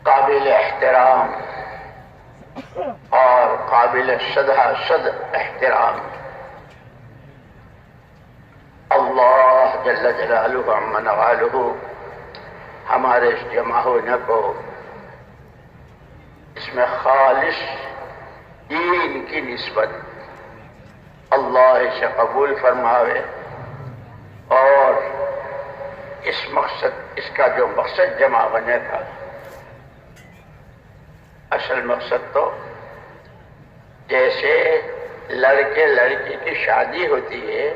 قابل احترام اور قابل صد احترام اللہ جل جلالہ عم نوالہ ہمارے اس جمع ہونے کو اس میں خالص دین کی نسبت اللہ سے قبول فرماوے اور اس کا جو مقصد جمع ہونے کا اصل مقصد تو جیسے لڑکے لڑکی کی شادی ہوتی ہے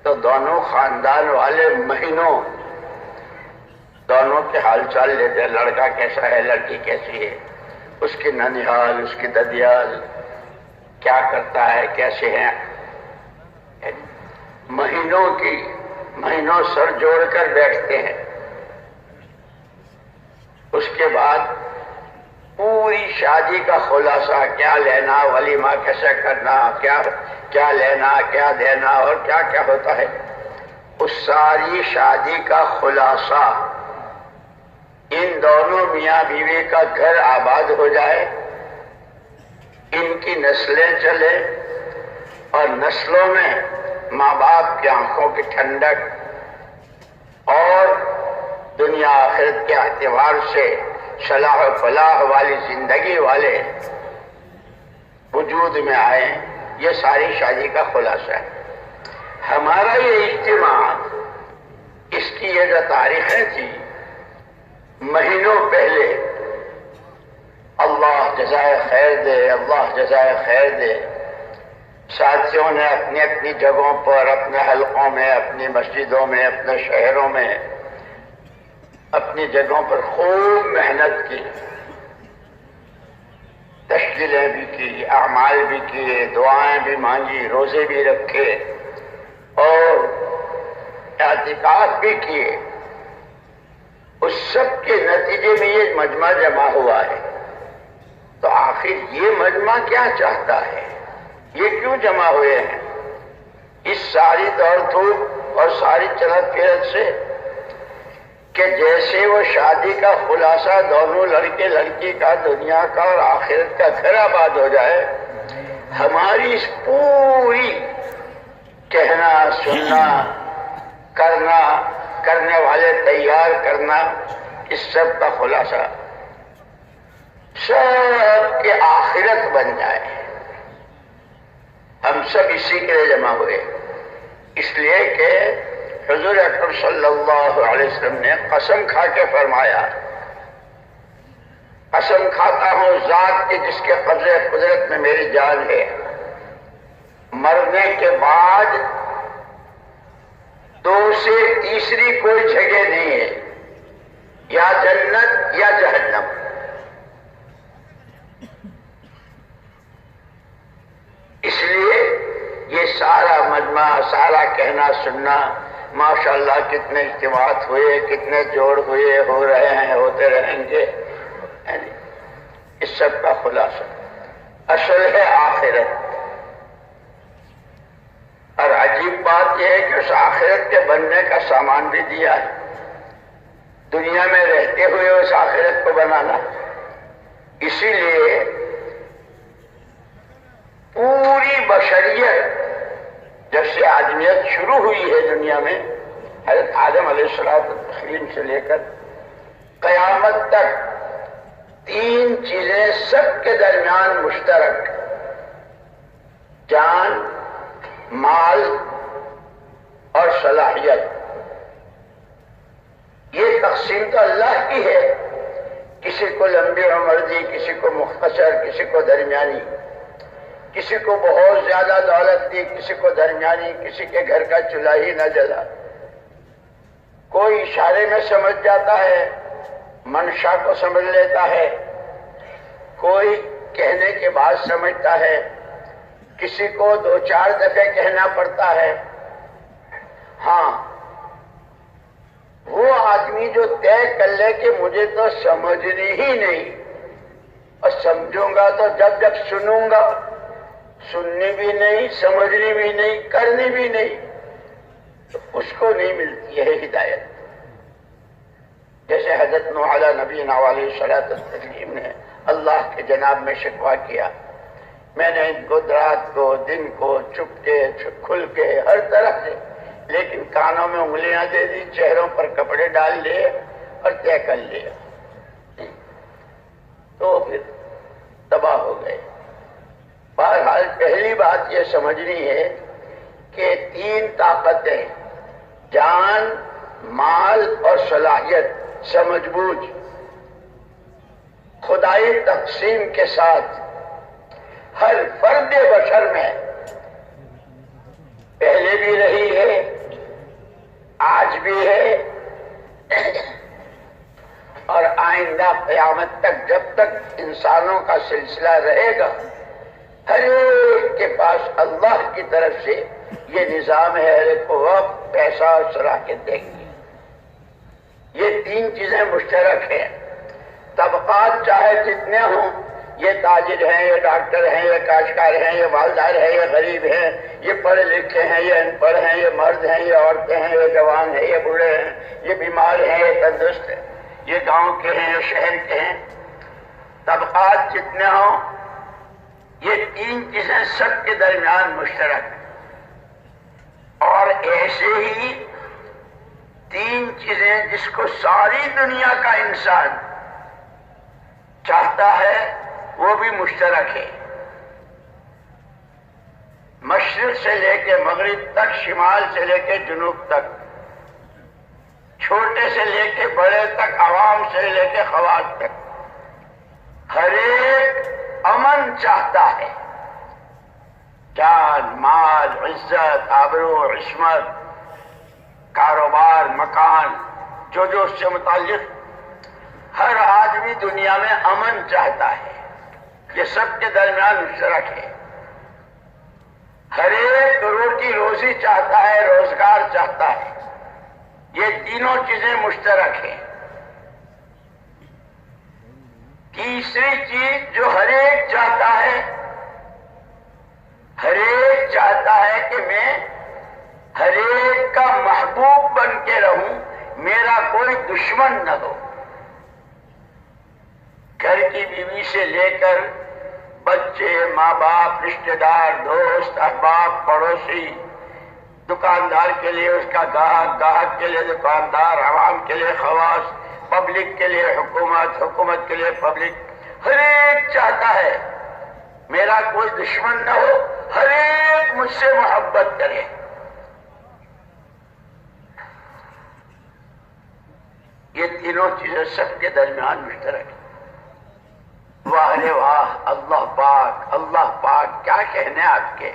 تو دونوں خاندان والے مہینوں دونوں کے حال چال لیتے ہیں، لڑکا کیسا ہے، لڑکی کیسی ہے، اس کی ننیال، اس کی ددیال، کیا کرتا ہے، کیسے ہیں، مہینوں سر جوڑ کر بیٹھتے ہیں۔ اس کے بعد پوری شادی کا خلاصہ، کیا لینا، ولیمہ کیسے کرنا، کیا لینا، کیا دینا اور کیا کیا ہوتا ہے، اس ساری شادی کا خلاصہ ان دونوں میاں بیوی کا گھر آباد ہو جائے، ان کی نسلیں چلے اور نسلوں میں ماں باپ کی آنکھوں کی ٹھنڈک اور دنیا آخرت کے اعتبار سے صلاح و فلاح والی زندگی والے وجود میں آئے، یہ ساری شادی کا خلاصہ ہے۔ ہمارا یہ اجتماع، اس کی یہ جو تاریخیں تھی مہینوں پہلے، اللہ جزائے خیر دے، اللہ جزائے خیر دے، ساتھیوں نے اپنی اپنی جگہوں پر، اپنے حلقوں میں، اپنی مسجدوں میں، اپنے شہروں میں، اپنی جگہوں پر خوب محنت کی، تشکیلیں بھی کی، اعمال بھی کیے، دعائیں بھی مانگی، روزے بھی رکھے اور اعتکاف بھی کیے۔ اس سب کے نتیجے میں یہ مجمع جمع ہوا ہے۔ تو آخر یہ مجمع کیا چاہتا ہے، یہ کیوں جمع ہوئے ہیں اس ساری دوڑ دھوپ اور ساری چلت پھرت سے، کہ جیسے وہ شادی کا خلاصہ دونوں لڑکے لڑکی کا، دنیا کا اور آخرت کا گھر آباد ہو جائے، ہماری اس پوری کہنا، سننا، کرنا، کرنے والے تیار کرنا، اس سب کا خلاصہ سب کے آخرت بن جائے۔ ہم سب اسی کے لیے جمع ہوئے، اس لیے کہ حضور اکرم صلی اللہ علیہ وسلم نے قسم کھا کے فرمایا، قسم کھاتا ہوں ذات کی جس کے قبضے قدرت میں میری جان ہے، مرنے کے بعد دو سے تیسری کوئی جگہ نہیں ہے، یا جنت یا جہنم۔ اس لیے یہ سارا مجمع، سارا کہنا سننا، ماشاءاللہ کتنے اجتماعات ہوئے، کتنے جوڑ ہوئے، ہو رہے ہیں، ہوتے رہیں گے، اس سب کا خلاصہ اصل ہے آخرت۔ اور عجیب بات یہ ہے کہ اس آخرت کے بننے کا سامان بھی دیا ہے، دنیا میں رہتے ہوئے اس آخرت کو بنانا۔ اسی لیے پوری بشریت جب سے آدمیت شروع ہوئی ہے دنیا میں، حضرت آدم علیہ السلام سے لے کر قیامت تک، تین چیزیں سب کے درمیان مشترک: جان، مال اور صلاحیت۔ یہ تقسیم تو اللہ کی ہے، کسی کو لمبی عمر دی، کسی کو مختصر، کسی کو درمیانی، کسی کو بہت زیادہ دولت دی، کسی کو درمیانی، کسی کے گھر کا چولہا ہی نہ جلا۔ کوئی اشارے میں سمجھ جاتا ہے، منشا کو سمجھ لیتا ہے، کوئی کہنے کے بعد سمجھتا ہے، کسی کو دو چار دفعے کہنا پڑتا ہے۔ ہاں، وہ آدمی جو طے کر لے کہ مجھے تو سمجھنی ہی نہیں، اور سمجھوں گا تو جب جب سنوں گا، سننی بھی نہیں، سمجھنی بھی نہیں، کرنی بھی نہیں، تو اس کو نہیں ملتی ہے ہدایت۔ جیسے حضرت نوح علیہ نبینا علیہ الصلوۃ والتسلیم نے اللہ کے جناب میں شکوہ کیا، میں نے ان کو رات کو دن کو چپ کے کھل کے ہر طرح سے، لیکن کانوں میں انگلیاں دے دی، چہروں پر کپڑے ڈال لیے اور طے کر لیا، تو پھر تباہ ہو گئے۔ بہرحال پہلی بات یہ سمجھنی ہے کہ تین طاقتیں، جان، مال اور صلاحیت، سمجھ بوجھ، خدائی تقسیم کے ساتھ ہر فرد بشر میں پہلے بھی رہی ہے، آج بھی ہے، اور آئندہ قیامت تک جب تک انسانوں کا سلسلہ رہے گا، ہر ایک کے پاس اللہ کی طرف سے یہ نظام ہے، ہر ایک کو وقت، پیسہ اور صلاحیت دیں گے۔ یہ تین چیزیں مشترک ہیں۔ طبقات چاہے جتنے ہوں، یہ تاجر ہیں، یہ ڈاکٹر ہیں، یہ کاشتکار ہیں، یہ مالدار ہیں، یہ غریب ہیں، یہ پڑھے لکھے ہیں، یہ ان پڑھ ہیں، یہ مرد ہیں، یہ عورتیں ہیں، یہ جوان ہیں، یہ بوڑھے ہیں، یہ بیمار ہیں، یہ تندرست ہیں، یہ گاؤں کے ہیں، یہ شہر کے ہیں، طبقات جتنے ہوں، یہ تین چیزیں سب کے درمیان مشترک ہیں۔ اور ایسے ہی تین چیزیں جس کو ساری دنیا کا انسان چاہتا ہے وہ بھی مشترک ہے۔ مشرق سے لے کے مغرب تک، شمال سے لے کے جنوب تک، چھوٹے سے لے کے بڑے تک، عوام سے لے کے خواص تک، ہر ایک امن چاہتا ہے۔ جان، مال، عزت، آبرو، عصمت، کاروبار، مکان، جو اس سے متعلق ہر آدمی دنیا میں امن چاہتا ہے۔ یہ سب کے درمیان مشترک ہے۔ ہر ایک روٹی روزی چاہتا ہے، روزگار چاہتا ہے۔ یہ تینوں چیزیں مشترک ہیں۔ تیسری چیز جو ہر ایک چاہتا ہے، ہر ایک چاہتا ہے کہ میں ہر ایک کا محبوب بن کے رہوں، میرا کوئی دشمن نہ ہو۔ گھر کی بیوی سے لے کر بچے، ماں باپ، رشتہ دار، دوست، احباب، پڑوسی، دکاندار کے لیے اس کا گاہک، گاہک کے لیے دکاندار، عوام کے لیے خواص، پبلک کے لیے حکومت، حکومت کے لیے پبلک، ہر ایک چاہتا ہے میرا کوئی دشمن نہ ہو، ہر ایک مجھ سے محبت کرے۔ یہ تینوں چیزیں سب کے درمیان مشترک ہیں۔ واہ رے واہ، اللہ پاک، اللہ پاک، کیا کہنے آپ کے،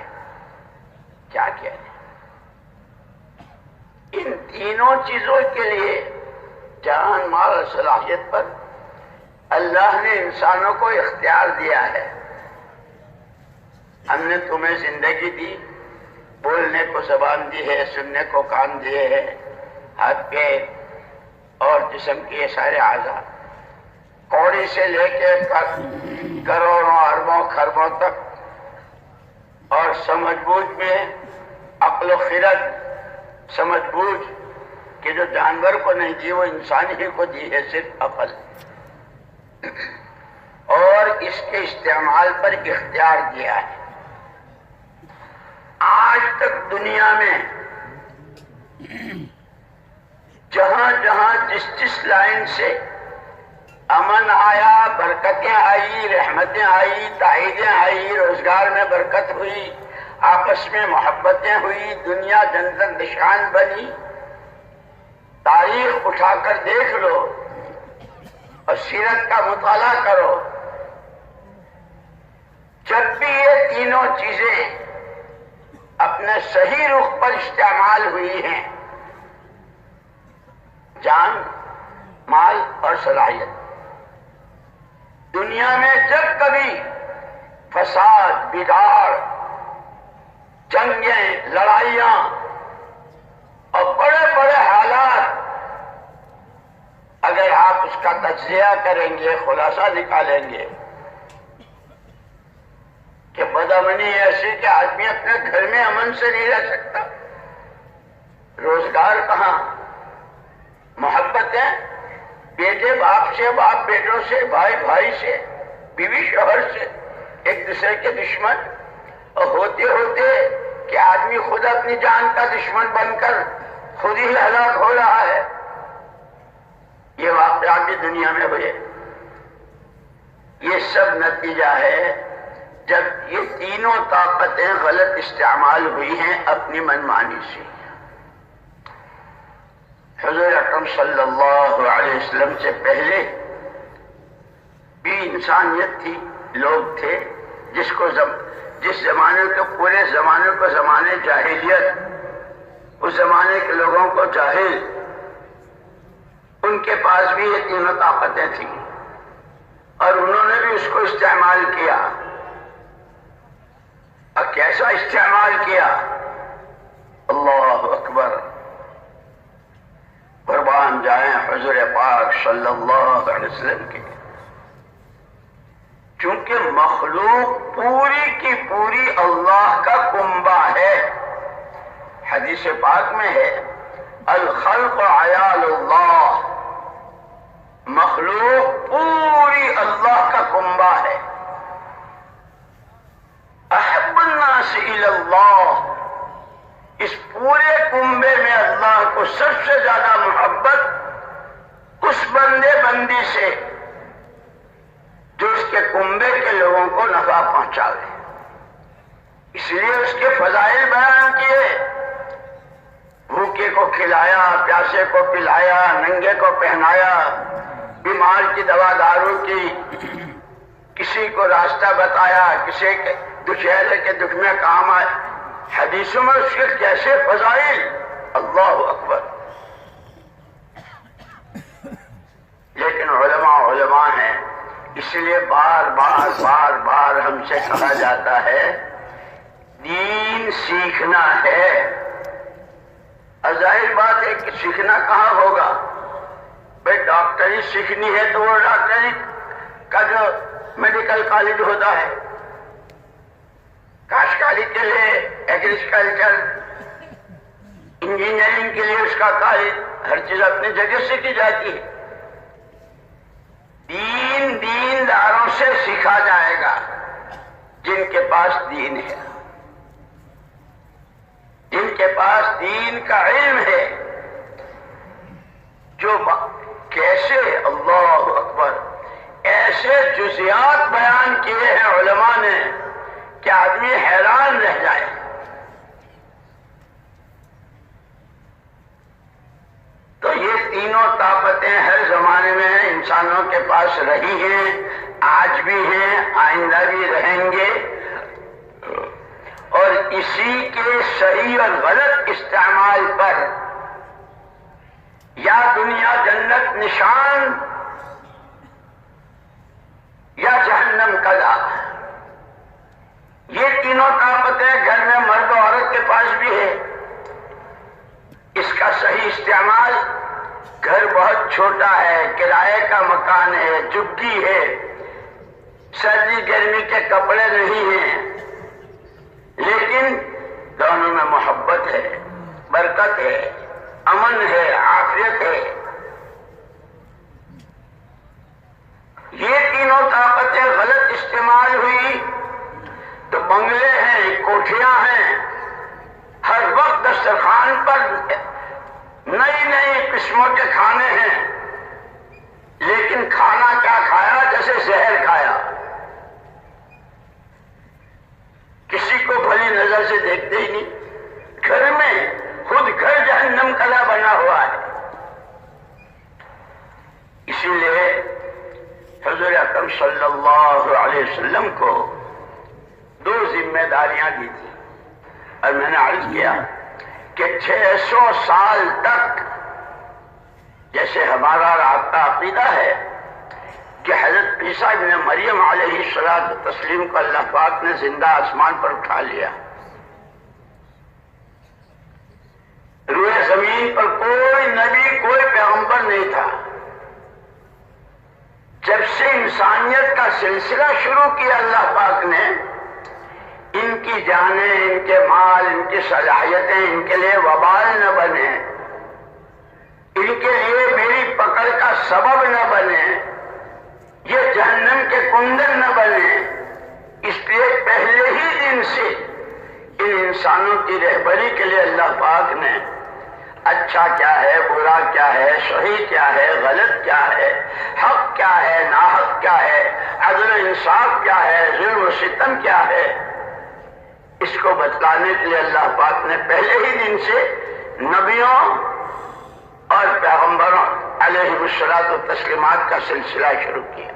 کیا کہنے۔ ان تینوں چیزوں کے لیے، جان، مال اور صلاحیت پر اللہ نے انسانوں کو اختیار دیا ہے۔ ہم نے تمہیں زندگی دی، بولنے کو زبان دی ہے، سننے کو کان دیے ہیں، ہاتھ پیر اور جسم کے یہ سارے اعضاء، کوڑی سے لے کے کروڑوں اربوں خربوں تک، اور سمجھ بوجھ میں عقل و خرد، سمجھ بوجھ کہ جو جانور کو نہیں دی وہ انسان ہی کو دی ہے، صرف عقل، اور اس کے استعمال پر اختیار دیا ہے۔ آج تک دنیا میں جہاں جہاں جس لائن سے امن آیا، برکتیں آئی، رحمتیں آئی، تائیدیں آئی، روزگار میں برکت ہوئی، آپس میں محبتیں ہوئی، دنیا جنت نشان بنی، تاریخ اٹھا کر دیکھ لو اور سیرت کا مطالعہ کرو، جب بھی یہ تینوں چیزیں اپنے صحیح رخ پر استعمال ہوئی ہیں، جان، مال اور صلاحیت، دنیا میں جب کبھی فساد، بگاڑ، جنگیں، لڑائیاں اور بڑے بڑے حالات، اگر آپ اس کا تجزیہ کریں گے، خلاصہ نکالیں گے کہ بدامنی ایسی کہ آدمی اپنے گھر میں امن سے نہیں رہ سکتا، روزگار کہاں، محبتیں، بیٹے باپ سے، باپ بیٹوں سے، بھائی بھائی سے، بیوی شوہر سے، ایک دوسرے کے دشمن، اور ہوتے ہوتے کہ آدمی خود اپنی جان کا دشمن بن کر خود ہی ہلاک ہو رہا ہے۔ یہ واقعات بھی دنیا میں ہوئے۔ یہ سب نتیجہ ہے جب یہ تینوں طاقتیں غلط استعمال ہوئی ہیں اپنی منمانی سے۔ حضور اکرم صلی اللہ علیہ وسلم سے پہلے بھی انسانیت تھی، لوگ تھے جس زمانے کو پورے زمانے کو زمانے جاہلیت، اس زمانے کے لوگوں کو جاہل، ان کے پاس بھی یہ تینوں طاقتیں تھیں اور انہوں نے بھی اس کو استعمال کیا۔ اور کیسا استعمال کیا؟ اللہ اکبر! قربان جائیں حضور پاک صلی اللہ علیہ وسلم کی، چونکہ مخلوق پوری کی پوری اللہ کا کنبہ ہے۔ حدیث پاک میں ہے الخلق عیال اللہ، مخلوق پوری اللہ کا کنبہ ہے۔ احب الناس الی اللہ، اس پورے کنبے میں اللہ کو سب سے زیادہ محبت اس بندے بندی سے جو اس کے کنبے کے لوگوں کو نفع پہنچاوے۔ اس لیے اس کے فضائل بیان کیے، بھوکے کو کھلایا، پیاسے کو پلایا، ننگے کو پہنایا، بیمار کی دوا دارو کی، کسی کو راستہ بتایا، کسی کے دشہرے کے دکھ میں کام آئے۔ حدیثوں میں اس کے کیسے فضائل! اللہ اکبر! لیکن علماء ہیں، اس لیے بار ہم سے کہا جاتا ہے دین سیکھنا ہے۔ ظاہر بات ہے کہ سیکھنا کہاں ہوگا؟ بھائی ڈاکٹری سیکھنی ہے تو وہ ڈاکٹری کا جو میڈیکل کالج ہوتا ہے، کاشتکاری کے لیے ایگریکلچر، انجینئرنگ کے لیے اس کا کالج، ہر چیز اپنی جگہ سے کی جاتی ہے۔ دینداروں سے سیکھا جائے گا جن کے پاس دین ہے، جن کے پاس دین کا علم ہے، جو کیسے اللہ اکبر ایسے جزیات بیان کیے ہیں علماء نے کہ آدمی حیران رہ جائے۔ تو یہ تینوں طاقتیں ہر زمانے میں انسانوں کے پاس رہی ہیں، آج بھی ہیں، آئندہ بھی رہیں گے، اور اسی کے صحیح اور غلط استعمال پر یا دنیا جنت نشان یا جہنم قضا۔ یہ تینوں طاقتیں گھر میں مرد و عورت کے پاس بھی ہے۔ اس کا صحیح استعمال، گھر بہت چھوٹا ہے، کرائے کا مکان ہے، جھگی ہے، سردی گرمی کے کپڑے نہیں ہیں، لیکن دونوں میں محبت ہے، برکت ہے، امن ہے، عافیت ہے۔ یہ تینوں طاقتیں غلط استعمال ہوئی تو بنگلے ہیں، کوٹھیاں ہیں، ہر وقت دسترخوان پر نئی قسموں کے کھانے ہیں، لیکن کھانا کیا کھایا؟ جیسے زہر کھایا۔ کسی کو بھلی نظر سے دیکھتے ہی نہیں۔ گھر میں خود گھر جہنم قضا بنا ہوا ہے۔ اسی لیے حضور اکرم صلی اللہ علیہ وسلم کو دو ذمہ داریاں دی تھی، اور میں نے عرض کیا کہ 600 سال تک جیسے ہمارا اور آپ کا عقیدہ ہے کہ حضرت عیسیٰ ابن مریم علیہ السلام کو اللہ پاک نے زندہ آسمان پر اٹھا لیا، روئے زمین پر کوئی نبی کوئی پیغمبر نہیں تھا۔ جب سے انسانیت کا سلسلہ شروع کیا اللہ پاک نے، ان کی جانیں، ان کے مال، ان کی صلاحیتیں ان کے لیے وبال نہ بنے، ان کے لیے میری پکڑ کا سبب نہ بنے، یہ جہنم کے کندن نہ بنے، اس لیے پہلے ہی دن سے ان انسانوں کی رہبری کے لیے اللہ پاک نے اچھا کیا ہے، برا کیا ہے، صحیح کیا ہے، غلط کیا ہے، حق کیا ہے، ناحق کیا ہے، عدل و انصاف کیا ہے، ظلم و ستم کیا ہے، اس کو بتلانے کے لیے اللہ پاک نے پہلے ہی دن سے نبیوں اور پیغمبروں علیہ الصلاۃ والتسلیمات کا سلسلہ شروع کیا۔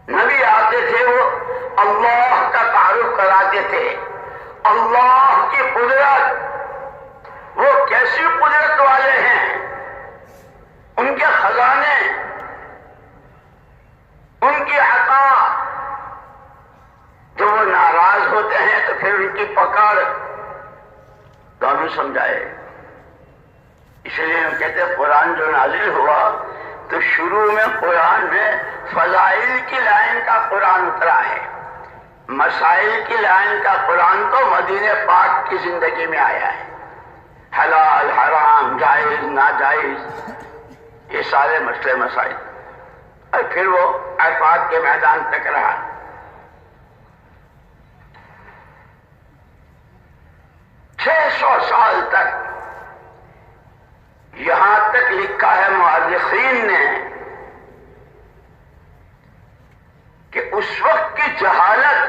نبی آتے تھے، وہ اللہ کا تعارف کراتے تھے، اللہ کی قدرت، وہ کیسی قدرت والے ہیں، ان کے خزانے، ان کی عطا، جو وہ ناراض ہوتے ہیں تو پھر ان کی پکڑ، دونوں سمجھائے۔ اس لیے ہم کہتے ہیں قرآن جو نازل ہوا تو شروع میں قرآن میں فضائل کی لائن کا قرآن اترا ہے، مسائل کی لائن کا قرآن تو مدینہ پاک کی زندگی میں آیا ہے، حلال حرام جائز ناجائز یہ سارے مسئلے مسائل، اور پھر وہ عرفات کے میدان تک رہا۔ 600 سال تک، یہاں تک لکھا ہے مؤرخین نے کہ اس وقت کی جہالت،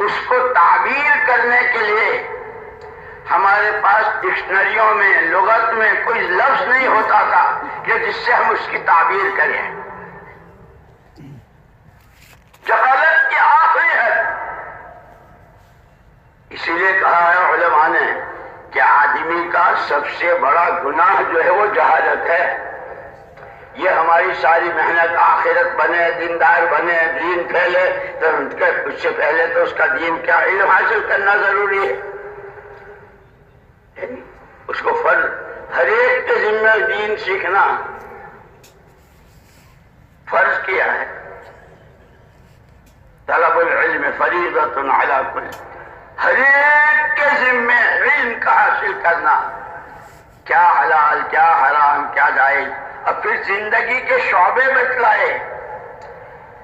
اس کو تعبیر کرنے کے لیے ہمارے پاس ڈکشنریوں میں، لغت میں کوئی لفظ نہیں ہوتا تھا کہ جس سے ہم اس کی تعبیر کریں۔ جہالت کی آخری حد، اسی لیے کہا ہے علماء نے کہ آدمی کا سب سے بڑا گناہ جو ہے وہ جہالت ہے۔ یہ ہماری ساری محنت آخرت بنے، دیندار بنے، دین پھیلے، تو اس سے پہلے تو اس کا دین کیا علم حاصل کرنا ضروری ہے۔ اس کو فرض، ہر ایک کے ذمہ دین سیکھنا فرض کیا ہے۔ طلب العلم فریضۃ علی کل، ہر ایک کے ذمہ علم کا حاصل کرنا، کیا حلال کیا حرام کیا جائز، اور پھر زندگی کے شعبے بتلائے،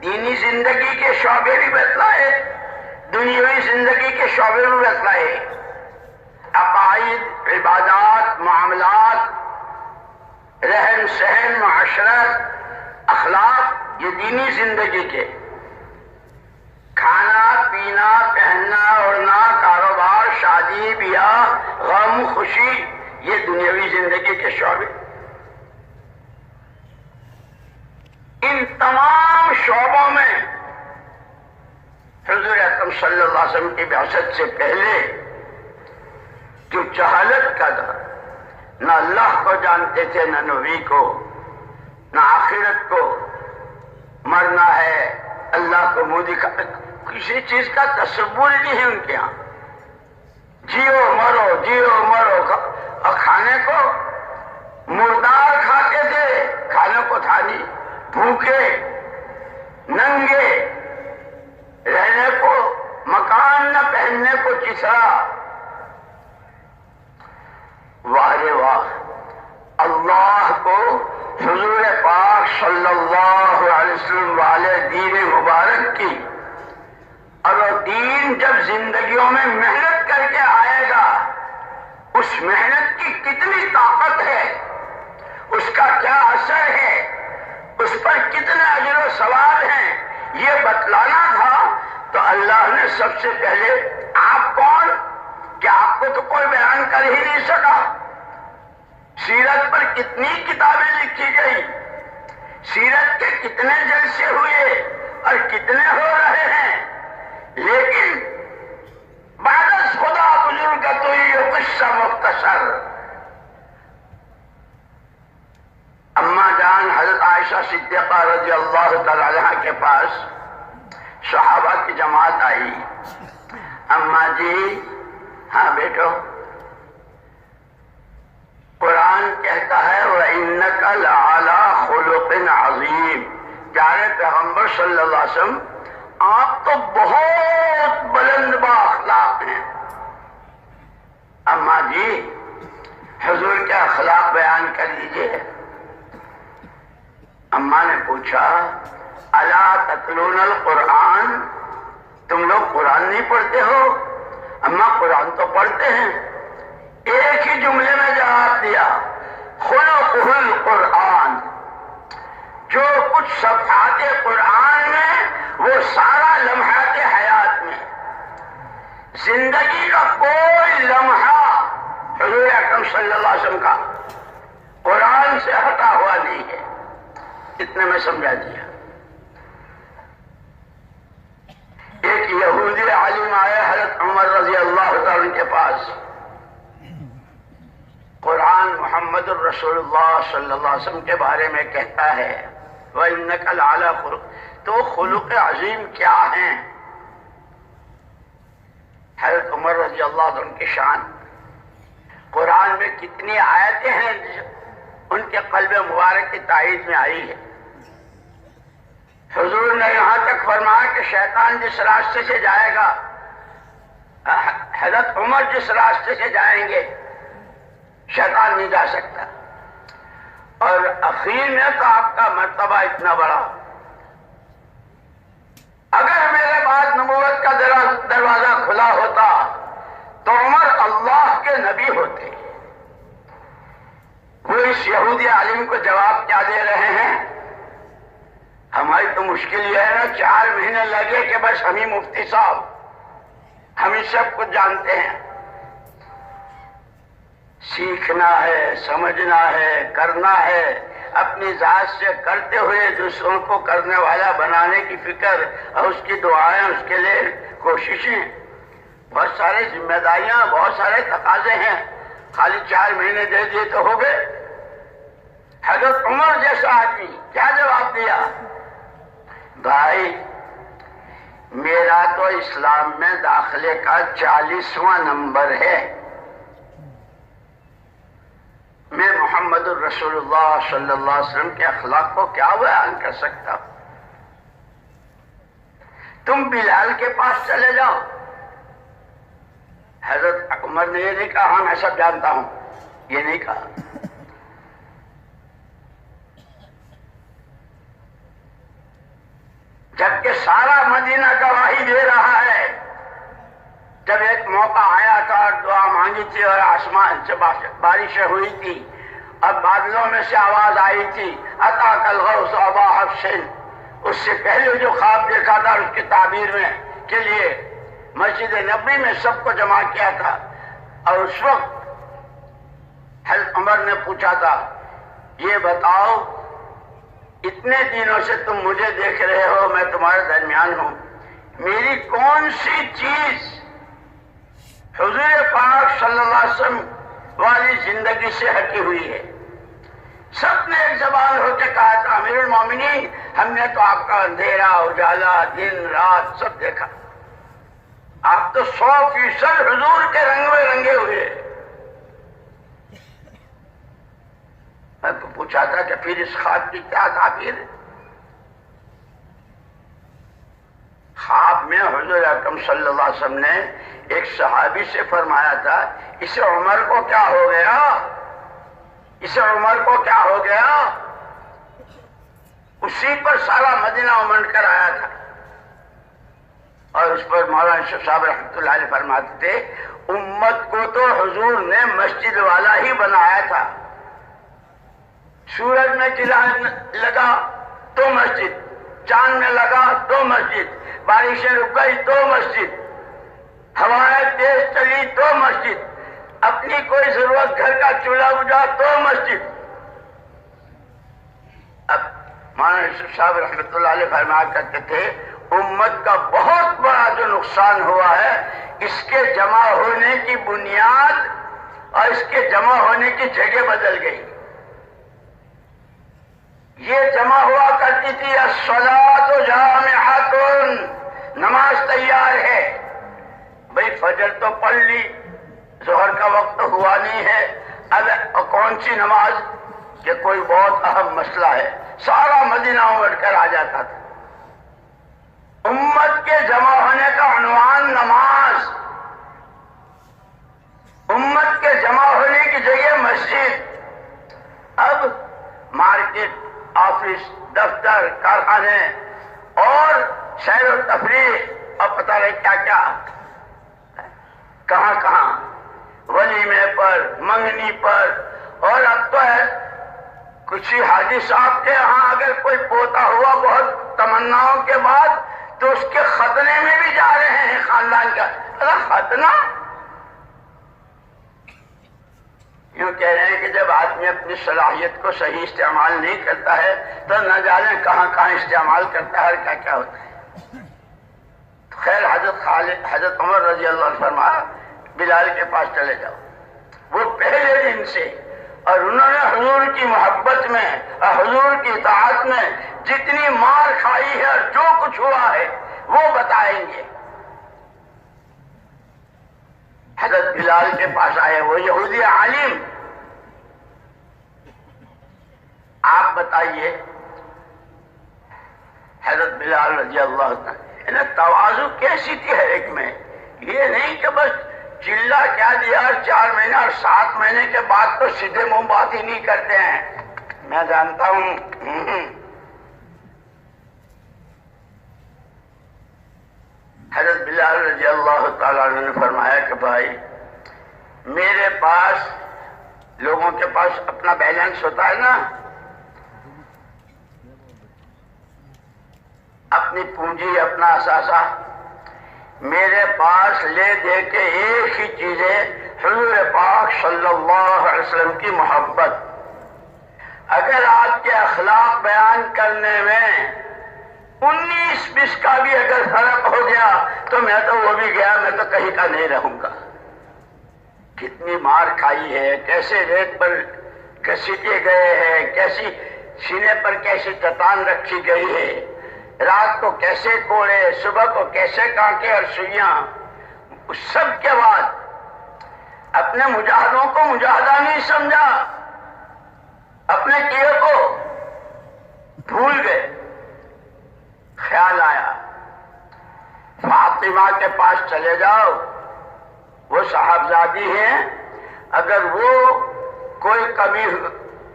دینی زندگی کے شعبے بھی بتلائے، دنیاوی زندگی کے شعبے بھی بتلائے، عقائد، عبادات، معاملات، رہن سہن، معاشرت، اخلاق، یہ دینی زندگی کے، کھانا پینا پہننا اوڑھنا، کاروبار، شادی بیاہ، غم خوشی، یہ دنیاوی زندگی کے شعبے۔ ان تمام شعبوں میں حضور اکرم صلی اللہ علیہ وسلم کی بعثت سے پہلے جو جہالت کا دور، نہ اللہ کو جانتے تھے، نہ نبی کو، نہ آخرت کو، مرنا ہے، اللہ کو منہ دکھا، کسی چیز کا تصور ہی نہیں ہے ان کے ہاں۔ جیو مرو جیو مرو، اور کھانے کو مردار کھاتے تھے، کھانے کو تھا نہیں، بھوکے ننگے، رہنے کو مکان نہ پہننے کو چسرا۔ واہ رے واہ، اللہ کو حضور پاک صلی اللہ علیہ وسلم والے دین مبارک کی، اور وہ دین جب زندگیوں میں محنت کر کے آئے گا، اس محنت کی کتنی طاقت ہے، اس کا کیا اثر ہے، اس پر کتنے اجر و ثواب ہیں، یہ بتلانا تھا۔ تو اللہ نے سب سے پہلے، آپ کون کہ آپ کو تو کوئی بیان کر ہی نہیں سکا، سیرت پر کتنی کتابیں لکھی گئی، سیرت کے کتنے جلسے ہوئے اور کتنے ہو رہے ہیں، لیکن بعد از خدا بزرگ تو یہ قصہ مختصر۔ اما جان حضرت عائشہ صدیقہ رضی اللہ تعالی عنہا کے پاس صحابہ کی جماعت آئی، اما جی ہاں بیٹو، قرآن کہتا ہے وَإِنَّكَ لَعَلَىٰ خُلُقٍ عَظِيمٍ، پیارے پیغمبر صلی اللہ علیہ وسلم آپ تو بہت بلند با اخلاق ہیں۔ اما جی حضور کیا دیجئے۔ اماں نے پوچھا الا تتلون القرآن، تم لوگ قرآن نہیں پڑھتے ہو؟ اماں قرآن تو پڑھتے ہیں۔ ایک ہی جملے میں جواب دیا خلقہ القرآن، جو کچھ صفحات قرآن میں وہ سارا لمحات حیات میں، زندگی کا کوئی لمحہ حضور اکرم صلی اللہ علیہ وسلم کا قرآن سے ہٹا ہوا نہیں ہے۔ اتنے میں سمجھا دیا۔ ایک یہودی عالم آیا حضرت عمر رضی اللہ تعالیٰ کے پاس، قرآن محمد الرسول اللہ صلی اللہ علیہ وسلم کے بارے میں کہتا ہے وَإِنَّكَ لَعَلَىٰ خُلُقٍ، تو خلق عظیم کیا ہیں؟ حضرت عمر رضی اللہ عنہ کی شان، قرآن میں کتنی آیتیں ہیں ان کے قلب مبارک کی تائید میں آئی ہے۔ حضور نے یہاں تک فرمایا کہ شیطان جس راستے سے جائے گا، حضرت عمر جس راستے سے جائیں گے شیطان نہیں جا سکتا۔ اور اخیر میں تو آپ کا مرتبہ اتنا بڑا، اگر میرے بعد نبوت کا دروازہ کھلا ہوتا تو عمر اللہ کے نبی ہوتے۔ وہ اس یہودی عالم کو جواب کیا دے رہے ہیں؟ ہماری تو مشکل یہ ہے نا، 4 مہینے لگے کہ بس ہم ہی مفتی صاحب، ہم ہی سب کچھ جانتے ہیں۔ سیکھنا ہے، سمجھنا ہے، کرنا ہے، اپنی ذات سے کرتے ہوئے دوسروں کو کرنے والا بنانے کی فکر اور اس کی دعائیں، اس کے لیے کوششیں، بہت سارے ذمہ داریاں، بہت سارے تقاضے ہیں۔ خالی 4 مہینے دے دیے تو ہو گئے؟ حضرت عمر جیسا آدمی کیا جواب دیا؟ بھائی میرا تو اسلام میں داخلے کا 40واں نمبر ہے، میں محمد الرسول اللہ صلی اللہ علیہ وسلم کے اخلاق کو کیا بیان کر سکتا ہوں؟ تم بلال کے پاس چلے جاؤ۔ حضرت عمر نے یہ نہیں کہا ہاں میں سب جانتا ہوں، یہ نہیں کہا۔ جبکہ سارا مدینہ گواہی دے رہا ہے، جب ایک موقع آیا تھا اور دعا مانگی تھی اور آسمان سے بارشیں ہوئی تھی اور بادلوں میں سے آواز آئی تھی عطاک الغوث ابا حفص، اس سے پہلے جو خواب دیکھا تھا اس کی تعبیر میں کے لیے مسجد نبوی میں سب کو جمع کیا تھا، اور اس وقت حضرت عمر نے پوچھا تھا یہ بتاؤ اتنے دنوں سے تم مجھے دیکھ رہے ہو، میں تمہارے درمیان ہوں، میری کون سی چیز حضور پاک صلی اللہ علیہ وسلم والی زندگی سے ہٹی ہوئی ہے؟ سب نے ایک زبان ہو کے کہا تھا امیر المومنین ہم نے تو آپ کا اندھیرا اجالا دن رات سب دیکھا، آپ تو 100% حضور کے رنگ میں رنگے ہوئے۔ میں تو پوچھا تھا کہ پھر اس خواب کی کیا تعبیر ہے؟ خواب میں حضور اکرم صلی اللہ علیہ وسلم نے ایک صحابی سے فرمایا تھا اسے عمر کو کیا ہو گیا، اسے عمر کو کیا ہو گیا؟ اسی پر سارا مدینہ امنڈ کر آیا تھا، اور اس پر مولانا شیخ صاحب رحمۃ اللہ علیہ فرماتے تھے امت کو تو حضور نے مسجد والا ہی بنایا تھا، سورج میں چلا لگا تو مسجد، چاند میں لگا تو مسجد، بارشیں رک گئی تو مسجد، ہوائیں تیز چلی تو مسجد، اپنی کوئی ضرورت گھر کا چولہا بجھا تو مسجد۔ اب مولانا یوسف صاحب رحمۃ اللہ علیہ فرمایا کرتے تھے امت کا بہت بڑا جو نقصان ہوا ہے اس کے جمع ہونے کی بنیاد اور اس کے جمع ہونے کی جگہ بدل گئی۔ یہ جمع ہوا کرتی تھی الصلاۃ جامعۃ، نماز تیار ہے، بھئی فجر تو پڑھ لی، ظہر کا وقت ہوا نہیں ہے، اب کون سی نماز؟ کہ کوئی بہت اہم مسئلہ ہے، سارا مدینہ امڑ کر آ جاتا تھا۔ امت کے جمع ہونے کا عنوان نماز، امت کے جمع ہونے کی جگہ مسجد، مارکیٹ، آفس، دفتر، کارخانے اور سیر و تفریح اور پتہ نہیں کیا کیا، کہاں کہاں ولیمے پر، منگنی پر، اور اب تو ہے کچھ حاجی صاحب کے ہاں اگر کوئی پوتا ہوا بہت تمناؤں کے بعد تو اس کے ختنے میں بھی جا رہے ہیں خاندان کا۔ ختنہ یوں کہہ رہے ہیں کہ جب آدمی اپنی صلاحیت کو صحیح استعمال نہیں کرتا ہے تو نہ جانے کہاں کہاں استعمال کرتا ہے اور کیا کیا ہوتا ہے۔ خیر حضرت عمر رضی اللہ عنہ فرمایا بلال کے پاس چلے جاؤ۔ وہ پہلے دن سے، اور انہوں نے حضور کی محبت میں اور حضور کی اطاعت میں جتنی مار کھائی ہے اور جو کچھ ہوا ہے وہ بتائیں گے۔ حضرت بلال کے پاس آئے، وہ یہودی عالم، آپ بتائیے حضرت بلال رضی اللہ عنہ تواضع کیسی تھی ہر ایک میں، یہ نہیں کہ بس چلہ کیا دیا اور 4 مہینے اور 7 مہینے کے بعد تو سیدھے منہ بات ہی نہیں کرتے ہیں، میں جانتا ہوں۔ حضرت بلال رضی اللہ تعالیٰ عنہ نے فرمایا کہ بھائی میرے پاس، لوگوں کے پاس اپنا بیلنس ہوتا ہے نا، اپنی پونجی، اپنا اثاثہ، میرے پاس لے دے کے ایک ہی چیز ہے، حضور پاک صلی اللہ علیہ وسلم کی محبت۔ اگر آپ کے اخلاق بیان کرنے میں 19-20 کا بھی اگر فرق ہو گیا تو میں تو وہ بھی گیا، میں تو کہیں کا نہیں رہوں گا۔ کتنی مار کھائی ہے، کیسے ریت پر گھسیٹے گئے ہیں، کیسی سینے پر کیسی چٹان رکھی گئی ہے، رات کو کیسے کوڑے، صبح کو کیسے کانٹے اور سوئیاں۔ اس سب کے بعد اپنے مجاہدوں کو مجاہدہ نہیں سمجھا، اپنے کیے کو بھول گئے۔ خیال آیا فاطمہ کے پاس چلے جاؤ، وہ صاحبزادی ہیں، اگر وہ کوئی کمی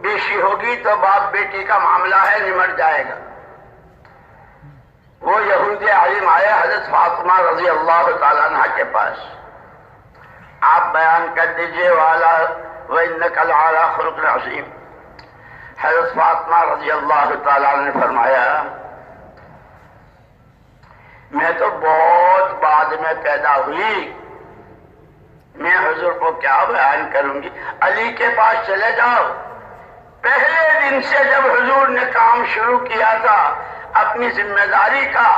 بیشی ہوگی تو باپ بیٹی کا معاملہ ہے، نمٹ جائے گا۔ وہ یہودی عالم آئے حضرت فاطمہ رضی اللہ تعالیٰ عنہ کے پاس، آپ بیان کر دیجئے والا وَإِنَّكَ لَعَلَىٰ خُلُقٍ عَظِيمٍ۔ حضرت فاطمہ رضی اللہ تعالیٰ عنہ نے فرمایا میں تو بہت بعد میں پیدا ہوئی، میں حضور کو کیا بیان کروں گی۔ علی کے پاس چلے جاؤ، پہلے دن سے جب حضور نے کام شروع کیا تھا اپنی ذمہ داری کا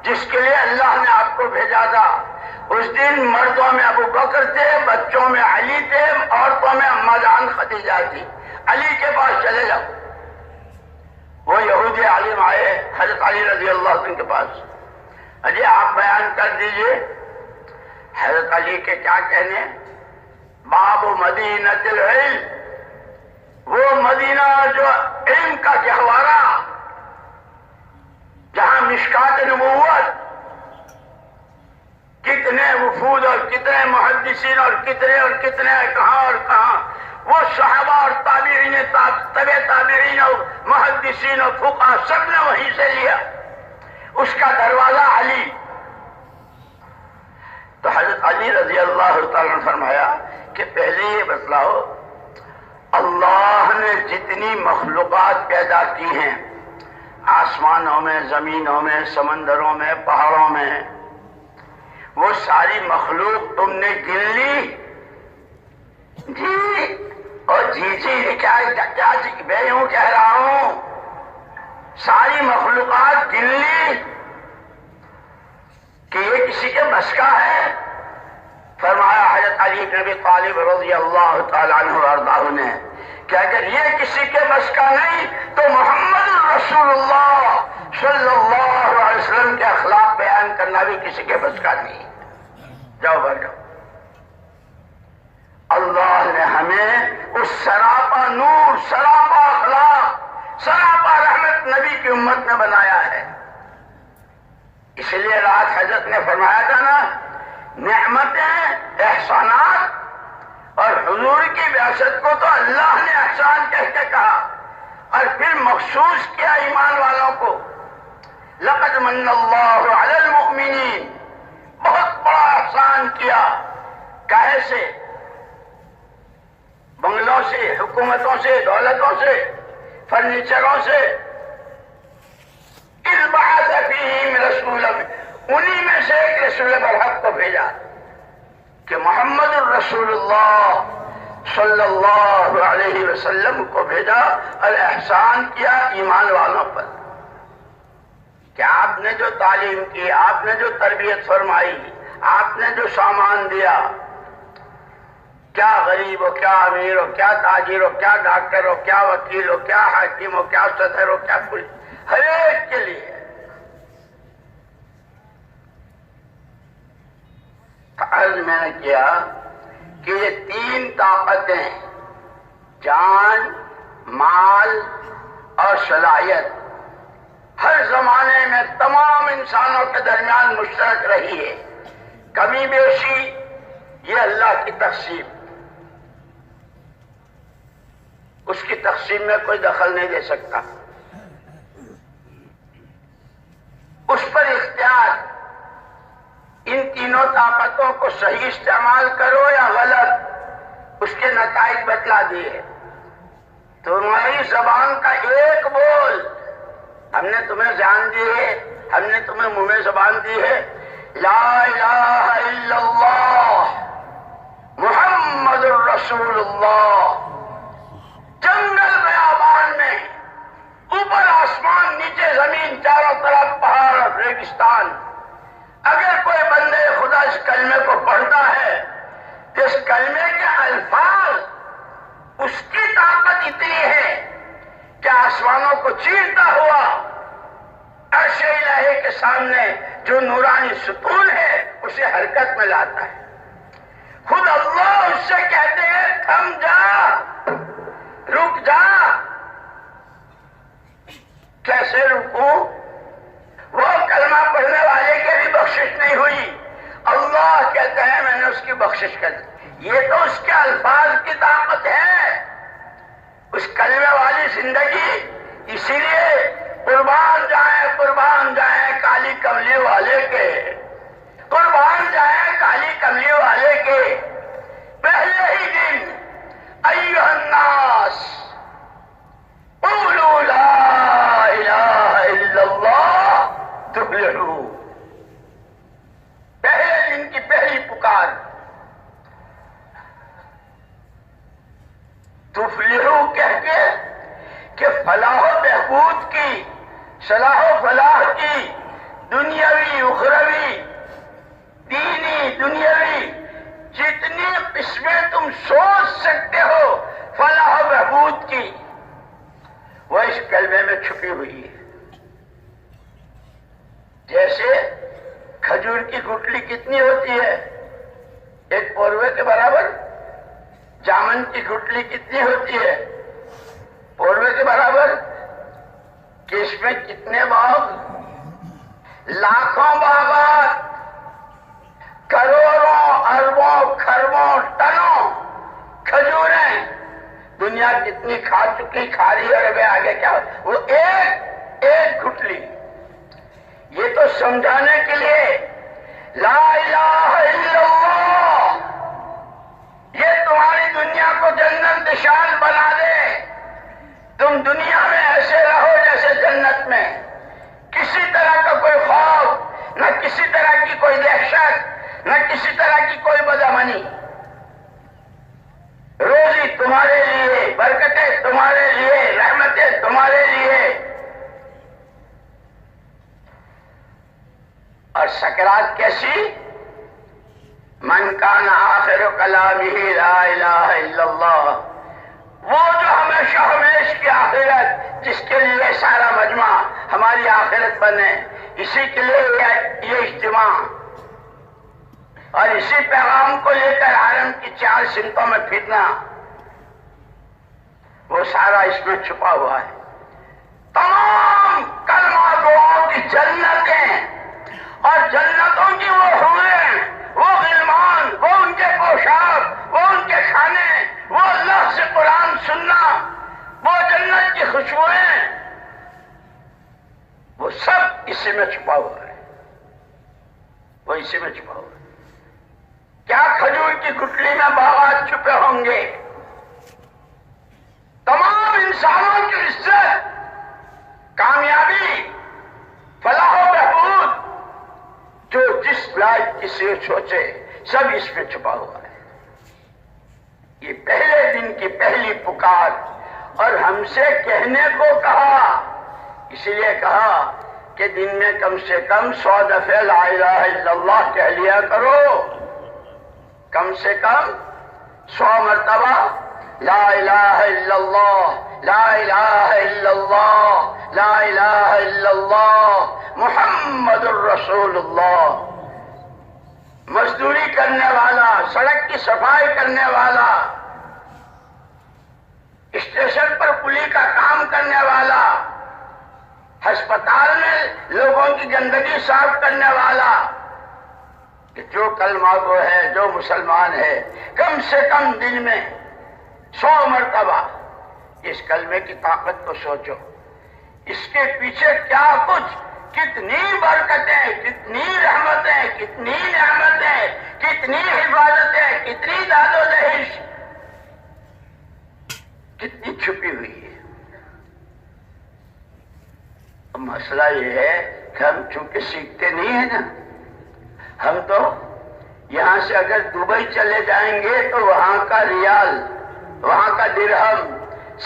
جس کے لیے اللہ نے آپ کو بھیجا تھا، اس دن مردوں میں ابو بکر تھے، بچوں میں علی تھے، عورتوں میں اما جان خدیجہ تھی۔ علی کے پاس چلے جاؤ۔ وہ یہودی عالم آئے حضرت علی رضی اللہ عنہ کے پاس، اجی آپ بیان کر دیجئے۔ حضرت علی کے کیا کہنے، باب مدینۃ العلم، وہ مدینہ جو علم کا گہوارہ، جہاں مشکات نبوت، کتنے وفود اور کتنے محدثین اور کتنے کہاں اور کہاں، وہ صحابہ اور تابعین، تبع تابعین اور محدثین اور فقہا سب نے وہیں سے لیا، اس کا دروازہ علی۔ تو حضرت علی رضی اللہ تعالیٰ نے فرمایا کہ پہلے یہ بتلاؤ اللہ نے جتنی مخلوقات پیدا کی ہیں، آسمانوں میں، زمینوں میں، سمندروں میں، پہاڑوں میں، وہ ساری مخلوق تم نے گن لی؟ جی اور جی کیا میں یوں کہہ رہا ہوں، ساری مخلوقات گن لی کہ یہ کسی کے بس کا ہے؟ فرمایا حضرت علی بن ابی طالب رضی اللہ تعالیٰ عنہ وارضاہ نے کہ اگر یہ کسی کے بس کا نہیں تو محمد رسول اللہ صلی اللہ علیہ وسلم کے اخلاق بیان کرنا بھی کسی کے بس کا نہیں۔ جاؤ بھر جاؤ۔ اللہ نے ہمیں اس سراپا نور، سراپا اخلاق، سراپا رحمت نبی کی امت میں بنایا ہے۔ اس لیے رات حضرت نے فرمایا تھا نا، نعمتیں، احسانات، اور حضور کی بعثت کو تو اللہ نے احسان کہہ کے کہا، اور پھر مخصوص کیا ایمان والوں کو، لقد من اللہ علی المؤمنین، بہت بڑا احسان کیا، کہے سے، بنگلوں سے، حکومتوں سے، دولتوں سے، فرنیچروں سے، اذ بعث فیہم رسولا، انہی میں سے ایک رسول برحق کو بھیجا کہ محمد الرسول اللہ صلی اللہ علیہ وسلم کو بھیجا، اور احسان کیا ایمان والوں پر کہ آپ نے جو تعلیم کی، آپ نے جو تربیت فرمائی، آپ نے جو سامان دیا، کیا غریب ہو، کیا امیر ہو، کیا تاجر ہو، کیا ڈاکٹر ہو، کیا وکیل ہو، کیا حاکم ہو، کیا صدر ہو، کیا پولیس، ہر ایک کے لیے عرض میں نے کیا کہ یہ تین طاقتیں، جان، مال اور صلاحیت، ہر زمانے میں تمام انسانوں کے درمیان مشترک رہی ہے، کمی بیشی یہ اللہ کی تقسیم، اس کی تقسیم میں کوئی دخل نہیں دے سکتا، اس پر اختیار، ان تینوں طاقتوں کو صحیح استعمال کرو یا غلط، اس کے نتائج بتلا دیے۔ تمہاری زبان کا ایک بول، ہم نے تمہیں جان دی ہے، ہم نے تمہیں منہ میں زبان دی ہے، لا الہ الا اللہ محمد الرسول اللہ، جنگل بیابان میں، اوپر آسمان، نیچے زمین، چاروں طرف پہاڑ اور ریگستان، اگر کوئی بندے خدا اس کلمے کو پڑھتا ہے تو اس کلمے کے الفاظ، اس کی طاقت اتنی ہے کہ آسمانوں کو چیرتا ہوا عرش الہی کے سامنے جو نورانی ستون ہے اسے حرکت میں لاتا ہے۔ خود اللہ اس سے کہتے ہیں تھم جا، رک جا۔ کیسے رکوں؟ وہ کلمہ پڑھنے والے کی بھی بخشش نہیں ہوئی، اللہ کہتے ہیں میں نے اس کی بخشش کر دی۔ یہ تو اس کے الفاظ کی طاقت ہے، اس کلمے والی زندگی۔ اسی لیے قربان جائیں کالی کملی والے کے، قربان جائیں کالی کملی والے کے۔ پہلے ہی دن ایھا الناس قولوا لا الہ الا اللہ تفلحوا، پہلے دن کی پہلی پکار، تفلحوا کہہ کے کہ فلاح و بہبود کی، صلاح و فلاح کی، دنیاوی اخروی، دینی دنیاوی، جتنی قسمیں تم سوچ سکتے ہو فلاح و بہبود کی، وہ اس کلمے میں چھپی ہوئی ہے۔ جیسے کھجور کی گٹلی کتنی ہوتی ہے؟ ایک پوروے کے برابر۔ جامن کی گٹلی کتنی ہوتی ہے؟ پوروے کے برابر۔ کہ اس میں کتنے باغ؟ لاکھوں باغات، کروڑوں اربوں کھربوں ٹنوں کھجوریں، دنیا کتنی کھا چکی، کھا رہی ہے، اور آگے کیا؟ وہ ایک گٹلی۔ یہ تو سمجھانے کے لیے لا الہ الا اللہ یہ تمہاری دنیا کو جنت نشان بنا دے۔ تم دنیا میں ایسے رہو جیسے جنت میں، کسی طرح کا کوئی خوف، نہ کسی طرح کی کوئی دہشت، نہ کسی طرح کی کوئی بدامنی۔ روزی تمہارے لیے، برکتیں تمہارے لیے، رحمتیں تمہارے لیے، اور سکرات کیسی؟ من کان آخر کلامہ لا الہ الا اللہ، وہ جو ہمیشہ ہمیش کی آخرت، جس کے لیے سارا مجمع ہماری آخرت بنے، اسی کے لیے یہ اجتماع، اور اسی پیغام کو لے کر عالم کی 4 سمتوں میں پھرنا، وہ سارا اس میں چھپا ہوا ہے۔ تمام کلمہ گوؤں کی جنتیں اور جنتوں کی وہ حوریں، وہ غلمان، وہ ان کے پوشاک، وہ ان کے کھانے، وہ اللہ سے قرآن سننا، وہ جو جنت کی خوشبوئیں وہ سب اسی میں چھپا ہوا ہے، وہ اسی میں چھپا ہوا ہے۔ کیا کھجور کی گٹلی میں باغات چھپے ہوں گے؟ تمام انسانوں کی عزت، کامیابی، فلاح و بہبود جو جس لائق کسی سوچے سب اس میں چھپا ہوا ہے۔ یہ پہلے دن کی پہلی پکار، اور ہم سے کہنے کو کہا، اسی لیے کہا کہ دن میں کم سے کم 100 دفعہ لا الہ الا اللہ کہہ لیا کرو، کم سے کم 100 مرتبہ لا الہ الا اللہ، لا الہ الا اللہ، لا الہ الا اللہ محمد الرسول اللہ۔ مزدوری کرنے والا، سڑک کی صفائی کرنے والا، اسٹیشن پر کلی کا کام کرنے والا، ہسپتال میں لوگوں کی گندگی صاف کرنے والا، کہ جو کلمہ گو ہے، جو مسلمان ہے، کم سے کم دن میں 100 مرتبہ اس کلمے کی طاقت کو سوچو، اس کے پیچھے کیا کچھ، کتنی برکتیں، کتنی رحمتیں، کتنی نعمتیں، کتنی حفاظتیں، کتنی داد و دہش، کتنی چھپی ہوئی ہے۔ مسئلہ یہ ہے کہ ہم چونکہ سیکھتے نہیں ہیں نا، ہم تو یہاں سے اگر دبئی چلے جائیں گے تو وہاں کا ریال، وہاں کا درہم،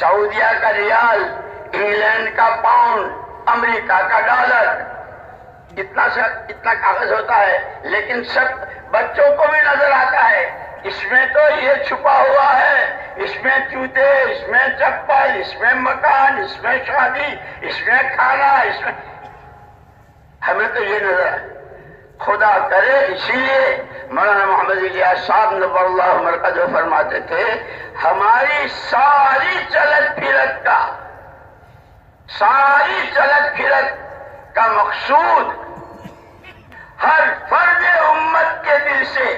سعودیہ کا ریال، انگلینڈ کا پاؤنڈ، امریکہ کا ڈالر، اتنا کاغذ ہوتا ہے، لیکن سب بچوں کو بھی نظر آتا ہے اس میں تو یہ چھپا ہوا ہے، اس میں جوتے، اس میں چپل، اس میں مکان، اس میں شادی، اس میں کھانا، اس میں ہمیں تو یہ نظر آئے۔ خدا کرے، اسی لیے مولانا محمد الیاس صاحب نور اللہ مرقدہ فرماتے تھے ہماری ساری چلت پھرت کا مقصود ہر فرد امت کے دل سے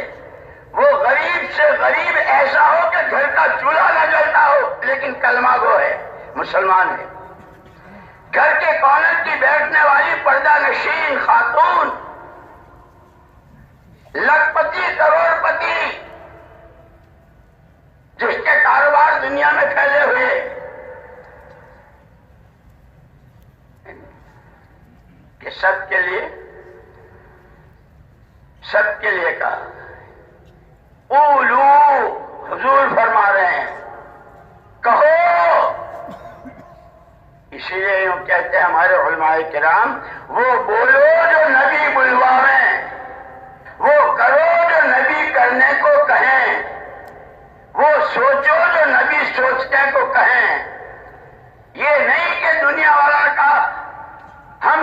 وہ غریب سے غریب ایسا ہو کہ گھر کا چولہا نہ جلتا ہو لیکن کلمہ گو ہے، مسلمان ہے، گھر کے کارنر کی بیٹھنے والی پردہ نشین خاتون، لکھپتی کروڑ پتی جس کے کاروبار دنیا میں پھیلے ہوئے، کہ سب کے لیے کہا قولو، حضور فرما رہے ہیں کہو، اسی لیے یوں کہتے ہیں ہمارے علماء کرام، وہ بولو جو نبی بلواویں، وہ کرو جو نبی کرنے کو کہیں، وہ سوچو جو نبی سوچنے کو کہیں۔ یہ نہیں کہ دنیا والا کا ہم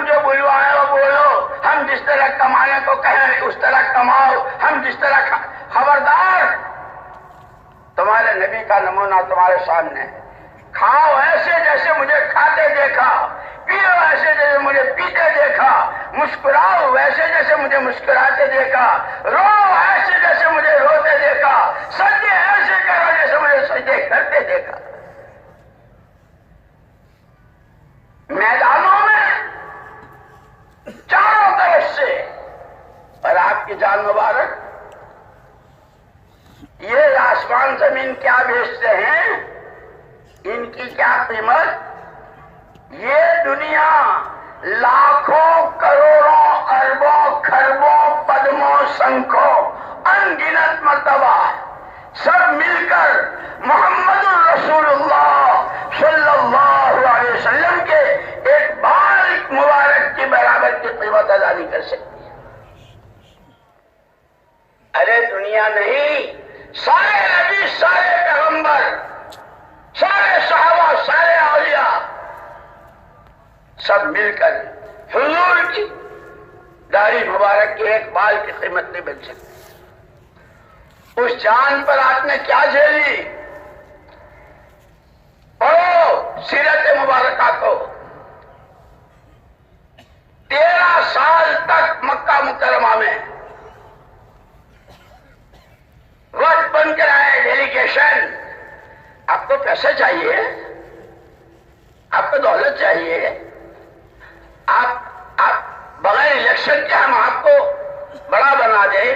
جو بلوائیں وہ بولو، ہم جس طرح کمانے کو کہیں اس طرح کماؤ، ہم جس طرح خبردار، تمہارے نبی کا نمونہ تمہارے سامنے ہے، کھاؤ ایسے جیسے مجھے کھاتے دیکھا، پیو ایسے جیسے مجھے پیتے دیکھا، مسکراؤ ویسے جیسے مجھے مسکراتے دیکھا، رو ایسے جیسے مجھے روتے دیکھا، سجدے ایسے کرو جیسے مجھے سجدے کرتے دیکھا۔ میدانوں میں چاروں طرف سے، اور آپ کی جان مبارک، یہ آسمان زمین کیا بیچتے ہیں، ان کی کیا قیمت، یہ دنیا لاکھوں کروڑوں اربوں خربوں پدموں سنکھوں انگنت مرتبہ سب مل کر محمد الرسول اللہ صلی اللہ علیہ وسلم کے ایک بال مبارک کی برابر کی قیمت ادا نہیں کر سکتی۔ ارے دنیا نہیں، سارے نبی، سارے پیغمبر، سارے صحابہ، سارے اولیاء سب مل کر حضور کی داڑھی مبارک کے ایک بال کی قیمت نہیں بن سکتی۔ اس جان پر آپ نے کیا جھیلی، پڑھو سیرت مبارکہ کو، 13 سال تک مکہ مکرمہ میں وقت بن کر آئے ڈیلیگیشن، آپ کو پیسہ چاہیے، آپ کو دولت چاہیے، آپ بغیر الیکشن کے ہم آپ کو بڑا بنا دیں،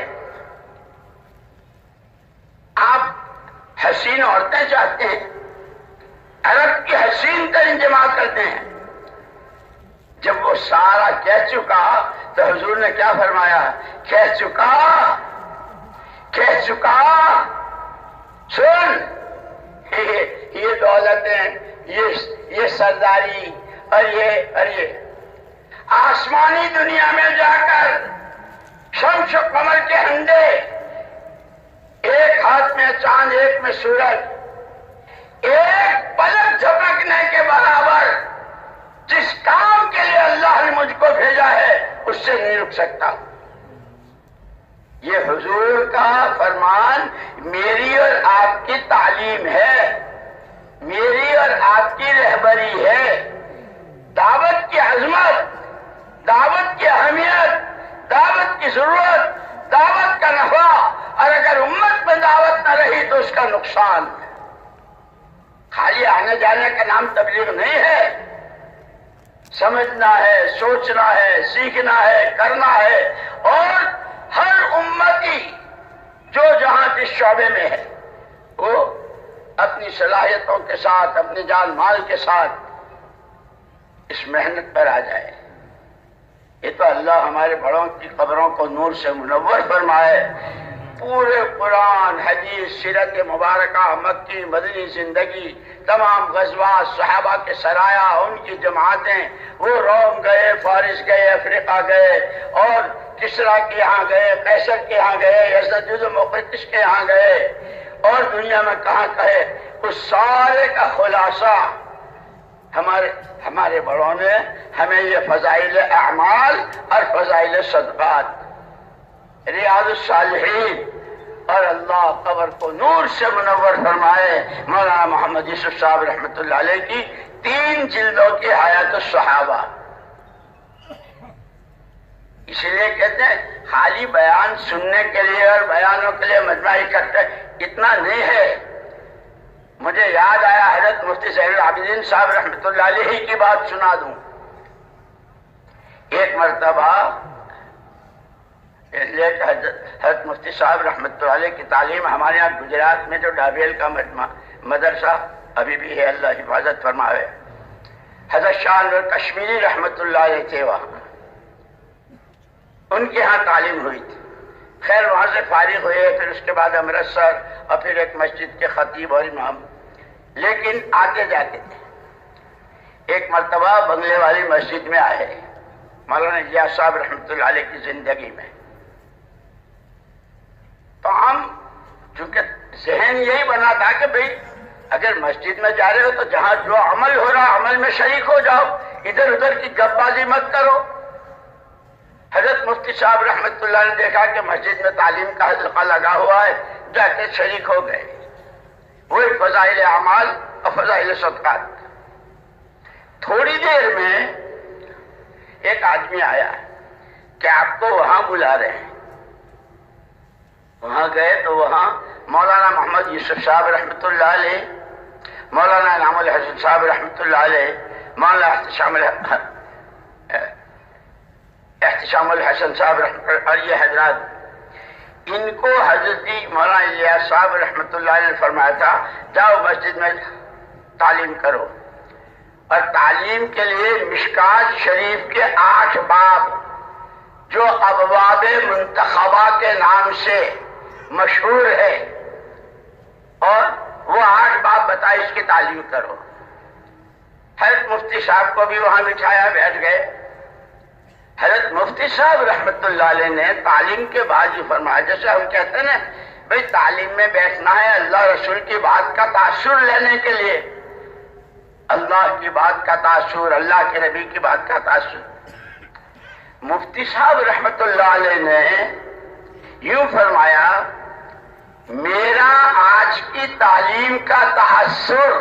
آپ حسین عورتیں چاہتے ہیں، عرب کی حسین ترین جماعت کرتے ہیں۔ جب وہ سارا کہہ چکا تو حضور نے کیا فرمایا؟ کہہ چکا سن، یہ دولتیں، یہ سرداری اور یہ آسمانی دنیا میں جا کر شمس و قمر کے ہنڈے، ایک ہاتھ میں چاند ایک میں سورج، ایک پلک جھپکنے کے برابر جس کام کے لیے اللہ نے مجھ کو بھیجا ہے اس سے نہیں رک سکتا۔ یہ حضور کا فرمان میری اور آپ کی تعلیم ہے، میری اور آپ کی رہبری ہے۔ دعوت کی عظمت، دعوت کی اہمیت، دعوت کی ضرورت، دعوت کا نفع، اور اگر امت میں دعوت نہ رہی تو اس کا نقصان۔ خالی آنے جانے کا نام تبلیغ نہیں ہے، سمجھنا ہے، سوچنا ہے، سیکھنا ہے، کرنا ہے، اور ہر امتی جو جہاں جس شعبے میں ہے وہ اپنی صلاحیتوں کے ساتھ، اپنی جان مال کے ساتھ اس محنت پر آ جائے۔ یہ تو اللہ ہمارے بڑوں کی قبروں کو نور سے منور فرمائے۔ پورے قرآن، حدیث، سیرت مبارکہ، مکی مدنی زندگی، تمام غزوات، صحابہ کے سرایا، ان کی جماعتیں، وہ روم گئے، فارس گئے، افریقہ گئے، اور کسرا کے یہاں گئے، قیصر کے یہاں گئے، یزدجرد مقدس کے یہاں گئے، اور دنیا میں کہاں گئے، اس سارے کا خلاصہ ہمارے بڑوں نے ہمیں یہ فضائل اعمال اور فضائل صدقات، ریاض الصالحین، اور اللہ قبر کو نور سے منور فرمائے۔ مولانا محمد یوسف صاحب رحمۃ اللہ علیہ کی 3 جلدوں کی حیات الصحابہ۔ اسی لیے کہتے ہیں خالی بیان سننے کے لیے اور بیانوں کے لیے مجمع اکٹھا اتنا نہیں ہے۔ مجھے یاد آیا حضرت مفتی زین العابدین صاحب رحمۃ اللہ علیہ کی بات سنا دوں۔ ایک مرتبہ اس لیے کہ حضرت مفتی صاحب رحمۃ اللہ علیہ کی تعلیم ہمارے یہاں گجرات میں جو ڈابیل کا مدرسہ ابھی بھی ہے، اللہ حفاظت فرمائے، حضرت شاہ انور کشمیری رحمۃ اللہ علیہ تھے وہاں، ان کے ہاں تعلیم ہوئی تھی۔ خیر وہاں سے فارغ ہوئے، پھر اس کے بعد امرتسر، اور پھر ایک مسجد کے خطیب اور امام، لیکن آتے جاتے تھے۔ ایک مرتبہ بنگلے والی مسجد میں آئے مولانا الیاس صاحب رحمۃ اللہ علیہ کی زندگی میں، تو ہم چونکہ ذہن یہی بنا تھا کہ بھئی اگر مسجد میں جا رہے ہو تو جہاں جو عمل ہو رہا عمل میں شریک ہو جاؤ، ادھر ادھر کی گپ بازی مت کرو۔ حضرت مفتی صاحب رحمۃ اللہ نے دیکھا کہ مسجد میں تعلیم کا حلقہ لگا ہوا ہے، جا کے شریک ہو گئے، وہی فضائل اعمال اور فضائل صدقات۔ تھوڑی دیر میں ایک آدمی آیا کہ آپ کو وہاں بلا رہے ہیں۔ وہاں گئے تو وہاں مولانا محمد یوسف صاحب رحمۃ اللہ علیہ، مولانا انعام الحسن صاحب رحمۃ اللہ علیہ، مولانا احتشام الحسن صاحب رحمۃ اللہ، اور یہ حضرات، ان کو حضرت مولانا الیاس صاحب رحمۃ اللہ علیہ نے فرمایا تھا جاؤ مسجد میں تعلیم کرو، اور تعلیم کے لیے مشکات شریف کے 8 باب جو ابواب منتخبہ کے نام سے مشہور ہے، اور وہ 8 باب بتائے اس کی تعلیم کرو۔ حضرت مفتی صاحب کو بھی وہاں بٹھایا، بیٹھ گئے۔ حضرت مفتی صاحب رحمۃ اللہ علیہ نے تعلیم کے بعد یہ فرمایا، جیسے ہم کہتے ہیں نا بھئی تعلیم میں بیٹھنا ہے اللہ رسول کی بات کا تاثر لینے کے لیے، اللہ کی بات کا تاثر، اللہ کے نبی کی بات کا تاثر۔ مفتی صاحب رحمۃ اللہ علیہ نے یوں فرمایا، میرا آج کی تعلیم کا تاثر،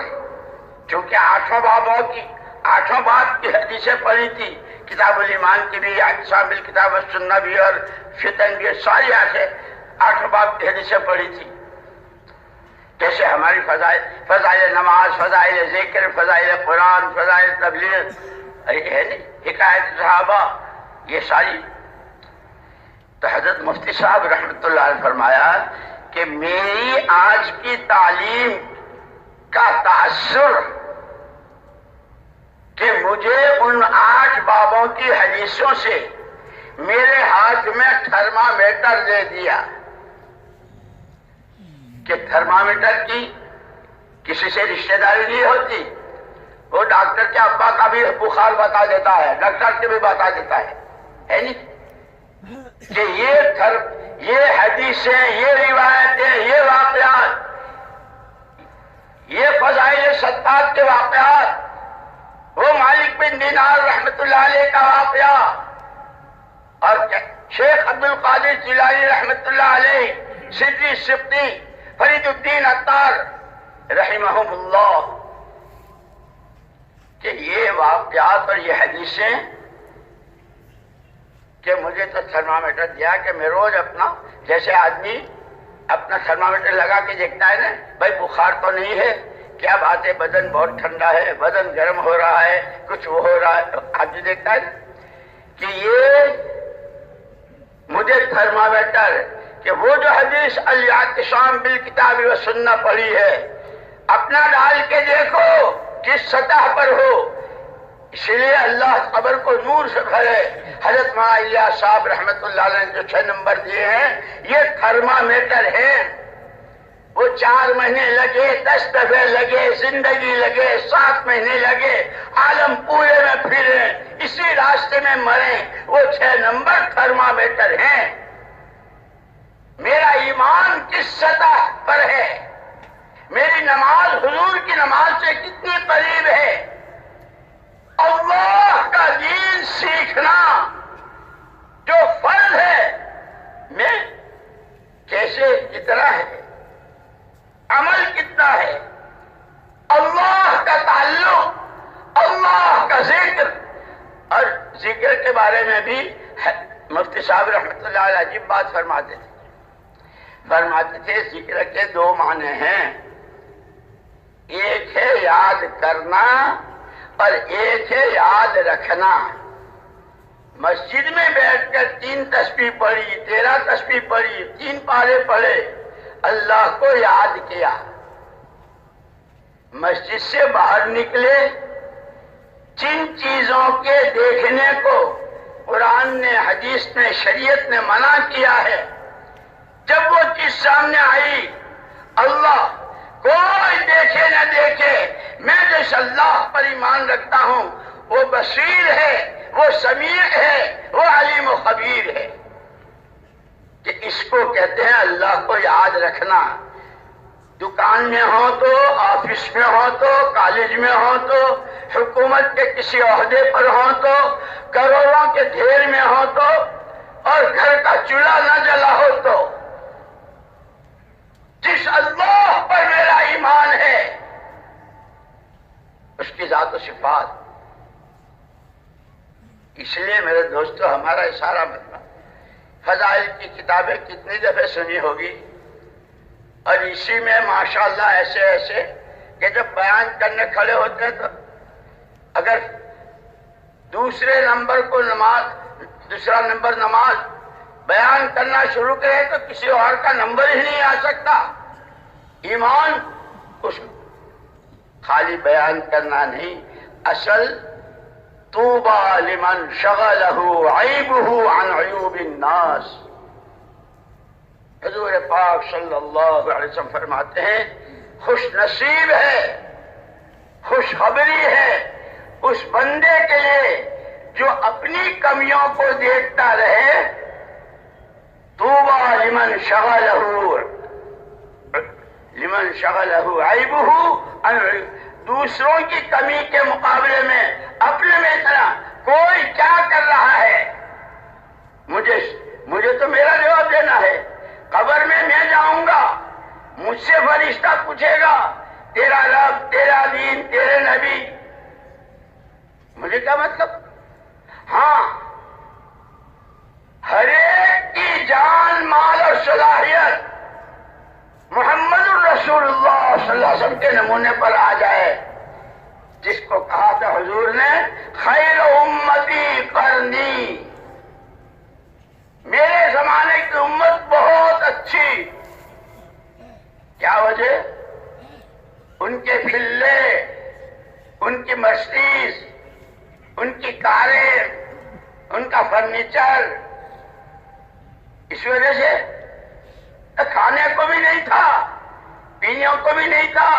چونکہ 8 باب کی حدیثیں پڑھی تھی، کتاب الایمان کی بھی، اعتصام بالکتاب والسنہ بھی، اور فتن بھی، ساری 8 باب کی حدیثیں پڑھی تھی، جیسے ہماری فضائل نماز، فضائل ذکر، فضائل قرآن، فضائل تبلیغ ہے نہیں، حکایت صحابہ، یہ ساری. تو حضرت مفتی صاحب رحمۃ اللہ علیہ فرمایا کہ میری آج کی تعلیم کا تاثر کہ مجھے ان 8 بابوں کی حدیثوں سے میرے ہاتھ میں تھرمامیٹر دے دیا کہ تھرمامیٹر کی کسی سے رشتہ داری نہیں ہوتی. وہ ڈاکٹر کے ابا کا بھی بخار بتا دیتا ہے، ڈاکٹر کے بھی بتا دیتا ہے نہیں کہ یہ حدیثیں، یہ روایتیں، یہ واقعات، یہ فضائل ستات کے واقعات، وہ مالک بن دینار رحمت اللہ علیہ کا واقعہ اور شیخ عبد القادر جیلانی رحمت اللہ علیہ، سدری سبتی، فرید الدین عطار رحمہم اللہ، کہ یہ واقعات اور یہ حدیثیں کہ مجھے تو تھرمامیٹر دیا کہ میں روز اپنا، جیسے آدمی اپنا تھرمامیٹر لگا کے دیکھتا ہے نا، بھائی بخار تو نہیں ہے، کیا بات ہے، بدن بہت ٹھنڈا ہے، بدن گرم ہو رہا ہے، کچھ وہ ہو رہا ہے، آدمی دیکھتا ہے نا کہ یہ مجھے تھرمامیٹر کہ وہ جو حدیث الاعتصام بالکتاب و سنہ پڑھی ہے اپنا ڈال کے دیکھو کس سطح پر ہو. اس لیے اللہ قبر کو نور سے بھرے. حضرت مولانا الیاس صاحب رحمت اللہ علیہ نے جو 6 نمبر دیے ہیں یہ تھرمامیٹر ہیں. وہ 4 مہینے لگے، 10 دفعے لگے، زندگی لگے، 7 مہینے لگے، عالم پورے میں پھریں، اسی راستے میں مریں، وہ 6 نمبر تھرمامیٹر ہیں. میرا ایمان کس سطح پر ہے، میری نماز حضور کی نماز سے کتنی قریب ہے، اللہ کا دین سیکھنا جو فرض ہے میں کیسے کتنا ہے، عمل کتنا ہے، اللہ کا تعلق، اللہ کا ذکر. اور ذکر کے بارے میں بھی مفتی صاحب رحمت اللہ علیہ عجیب بات فرماتے تھے ذکر کے 2 معنی ہیں، ایک ہے یاد کرنا اور ایک ہے یاد رکھنا. مسجد میں بیٹھ کر 3 تسبیح پڑھی، 13 تسبیح پڑھی، 3 پارے پڑھے، اللہ کو یاد کیا. مسجد سے باہر نکلے، جن چیزوں کے دیکھنے کو قرآن نے، حدیث نے، شریعت نے منع کیا ہے، جب وہ چیز سامنے آئی، اللہ کوئی دیکھے نہ دیکھے، میں جس اللہ پر ایمان رکھتا ہوں وہ بصیر ہے، وہ سمیع ہے، وہ علیم و خبیر ہے، کہ اس کو کہتے ہیں اللہ کو یاد رکھنا. دکان میں ہو تو، آفس میں ہو تو، کالج میں ہو تو، حکومت کے کسی عہدے پر ہو تو، کروڑوں کے ڈھیر میں ہو تو، اور گھر کا چولہا نہ جلا ہو تو، جس اللہ پر میرا ایمان ہے اس کی ذات و صفات. اس لیے میرے دوستو ہمارا سارا مطلب فضائل کی کتابیں کتنی دفعہ سنی ہوگی، اور اسی میں ماشاءاللہ ایسے کہ جب بیان کرنے کھڑے ہوتے ہیں تو اگر دوسرا نمبر نماز بیان کرنا شروع کرے تو کسی اور کا نمبر ہی نہیں آ سکتا. ایمان اس خالی بیان کرنا نہیں، اصل طوبى لمن شغله عیبه عن عیوب الناس. حضور پاک صلی اللہ علیہ وسلم فرماتے ہیں خوش نصیب ہے، خوشخبری ہے اس بندے کے لیے جو اپنی کمیوں کو دیکھتا رہے. طوبى لمن شغله عیبه عن عیوب، دوسروں کی کمی کے مقابلے میں اپنے میں اتنا کوئی کیا کر رہا ہے، مجھے تو میرا جواب دینا ہے. قبر میں جاؤں گا، مجھ سے فرشتہ پوچھے گا تیرا رب، تیرا دین، تیرے نبی، مجھے کیا مطلب. ہاں، ہر ایک کی جان، مال اور صلاحیت محمد الرسول رسول اللہ صلی اللہ علیہ وسلم کے نمونے پر آ جائے، جس کو کہا تھا حضور نے خیر امتی قرنی، میرے زمانے کی امت بہت اچھی۔ کیا وجہ؟ ان کے پھلے، ان کی مرسیڈیز، ان کی کاریں، ان کا فرنیچر، اس وجہ سے کھانے کو بھی نہیں تھا، پینے کو بھی نہیں تھا۔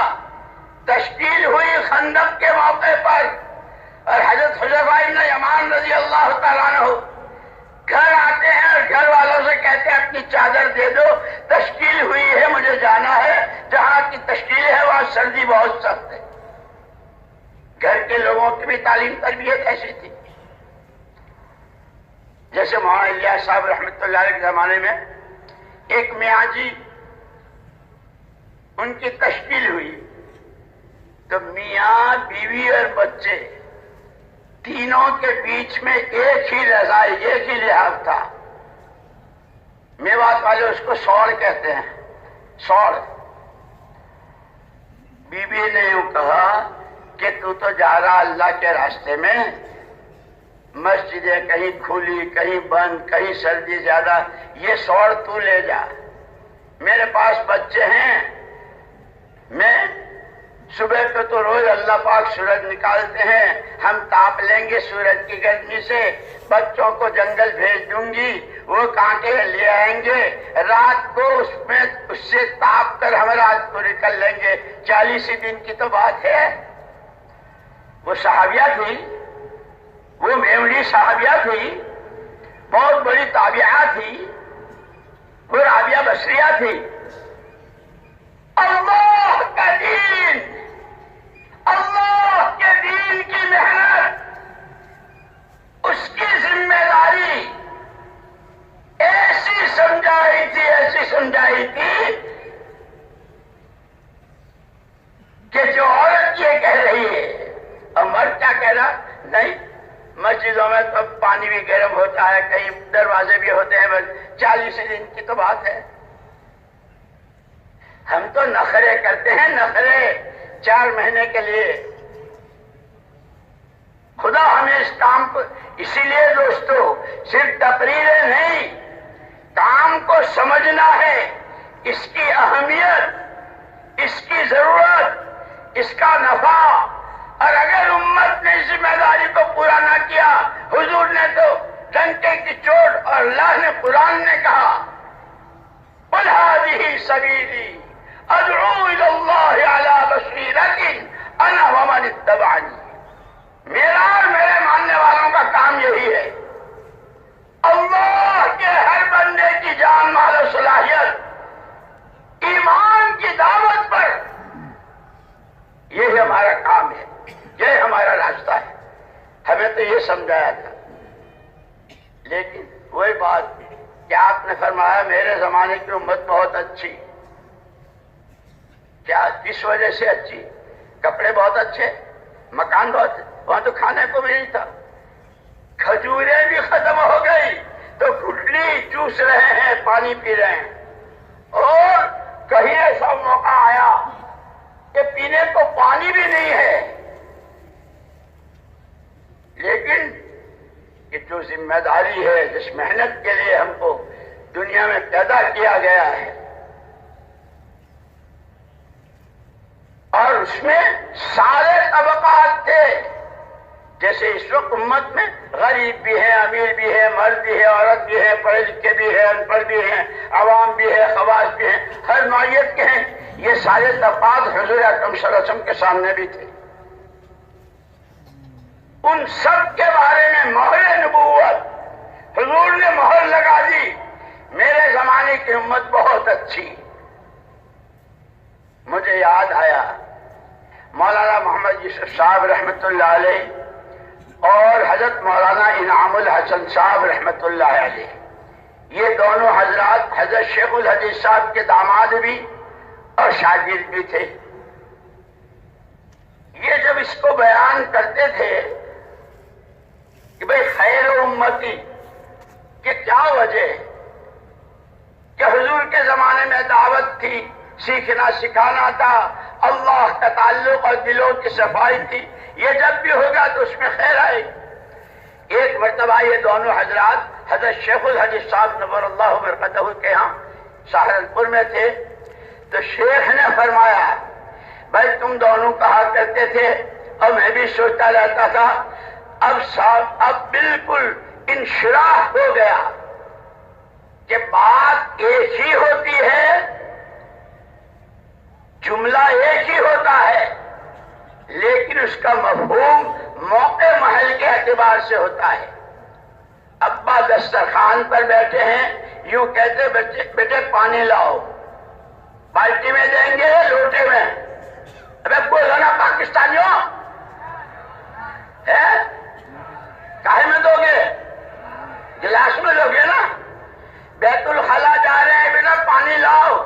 تشکیل ہوئی خندق کے موقع پر، اور حضرت حذیفہ بن یمان رضی اللہ تعالیٰ عنہ گھر آتے ہیں اور گھر والوں سے کہتے ہیں اپنی چادر دے دو، تشکیل ہوئی ہے، مجھے جانا ہے، جہاں کی تشکیل ہے وہاں سردی بہت سخت ہے۔ گھر کے لوگوں کی بھی تعلیم تربیت ایسی تھی۔ جیسے مولانا الیاس صاحب رحمۃ اللہ علیہ کے زمانے میں ایک میاں جی، ان کی تشکیل ہوئی تو میاں، بیوی اور بچے تینوں کے بیچ میں ایک ہی رضائی، ایک ہی لحاظ تھا۔ میوات والے اس کو سوڑ کہتے ہیں، سوڑ۔ بیوی نے یوں کہا کہ تو جا رہا اللہ کے راستے میں، مسجدیں کہیں کھلی کہیں بند، کہیں سردی زیادہ، یہ سوڑ تو لے جا، میرے پاس بچے ہیں، میں صبح کو تو روز اللہ پاک سورج نکالتے ہیں، ہم تاپ لیں گے سورج کی گرمی سے، بچوں کو جنگل بھیج دوں گی، وہ کانٹے لے آئیں گے، رات کو اس سے تاپ کر ہم رات کو نکل لیں گے۔ 40 دن کی تو بات ہے۔ وہ صحابیہ تھی، وہ میمنی صحابیہ تھی، بہت بڑی تابعہ تھی، وہ رابعہ بصریہ تھی۔ اللہ کا دین، اللہ کے دین کی محنت، اس کی ذمہ داری ایسی سمجھائی تھی، ایسی سمجھائی تھی کہ جو عورت یہ کہہ رہی ہے اور مرد کیا کہہ رہا؟ نہیں، مسجدوں میں تو پانی بھی گرم ہوتا ہے، کئی دروازے بھی ہوتے ہیں، بس 40 دن کی تو بات ہے۔ ہم تو نخرے کرتے ہیں، نخرے 4 مہینے کے لیے۔ خدا ہمیں اس کام کو، اسی لیے دوستو صرف تقریریں نہیں، کام کو سمجھنا ہے، اس کی اہمیت، اس کی ضرورت، اس کا نفع۔ اور اگر امت نے ذمہ داری کو پورا نہ کیا، حضور نے تو ڈنکے کی چوٹ، اور اللہ نے قرآن نے کہا قُلْ هَٰذِهِ سَبِيلِي أَدْعُو إِلَى اللَّهِ عَلَىٰ بَصِيرَةٍ أَنَا وَمَنِ اتَّبَعَنِي، میرا اور میرے ماننے والوں کا کام یہی ہے۔ اللہ کے ہر بندے کی جان، مال و صلاحیت ایمان کی دعوت پر، یہ ہمارا کام ہے، یہ ہمارا راستہ ہے۔ ہمیں تو یہ سمجھایا تھا، لیکن وہی بات کہ آپ نے فرمایا میرے زمانے کی امت بہت اچھی۔ کیا کس وجہ سے اچھی؟ کپڑے بہت اچھے، مکان بہت، وہاں تو کھانے کو بھی نہیں تھا، کھجوریں بھی ختم ہو گئی تو گٹلی چوس رہے ہیں، پانی پی رہے ہیں۔ اور کہیں ایسا موقع آیا کہ پینے کو پانی بھی نہیں ہے، لیکن کہ جو ذمہ داری ہے، جس محنت کے لیے ہم کو دنیا میں پیدا کیا گیا ہے، اور اس میں سارے طبقات تھے۔ جیسے اس وقت امت میں غریب بھی ہے، امیر بھی ہے، مرد بھی ہے، عورت بھی ہے، پڑھے لکھے بھی ہے، ان پڑھ بھی ہیں، عوام بھی ہے، خواص بھی ہیں، ہر نوعیت کے ہیں۔ یہ سارے طبقات حضور اکرم صلی اللہ علیہ وسلم کے سامنے بھی تھے۔ ان سب کے بارے میں مہر نبوت حضور نے مہر لگا دی، میرے زمانے کی امت بہت اچھی۔ مجھے یاد آیا مولانا محمد یوسف صاحب رحمۃ اللہ علیہ اور حضرت مولانا انعام الحسن صاحب رحمۃ اللہ علیہ، یہ دونوں حضرات حضرت شیخ الحدیث صاحب کے داماد بھی اور شاگرد بھی تھے۔ یہ جب اس کو بیان کرتے تھے کہ بھئی خیر امتی، کہ کیا وجہ کہ حضور کے زمانے میں دعوت تھی، سیکھنا سکھانا تھا، اللہ کا تعلق اور دلوں کی صفائی تھی. یہ جب بھی ہوگا تو اس میں خیر آئے. ایک مرتبہ یہ دونوں حضرات حضرت شیخ الحدیث صاحب نور اللہ برکتہ کے ہاں سہارنپور میں تھے. تو شیخ نے فرمایا بھائی تم دونوں کہا کرتے تھے اور میں بھی سوچتا رہتا تھا، اب بالکل انشراح ہو گیا کہ بات ایک ہی ہوتی ہے، جملہ ایک ہی ہوتا ہے، لیکن اس کا مفہوم موقع محل کے اعتبار سے ہوتا ہے. ابا دسترخوان پر بیٹھے ہیں، یوں کہتے بیٹے پانی لاؤ، بالٹی میں دیں گے لوٹے میں؟ ابے بولو نا پاکستانیوں، کاہے میں دو گے؟ گلاس میں دو گے نا. بیت الخلا جا رہے ہیں بیٹا پانی لاؤ،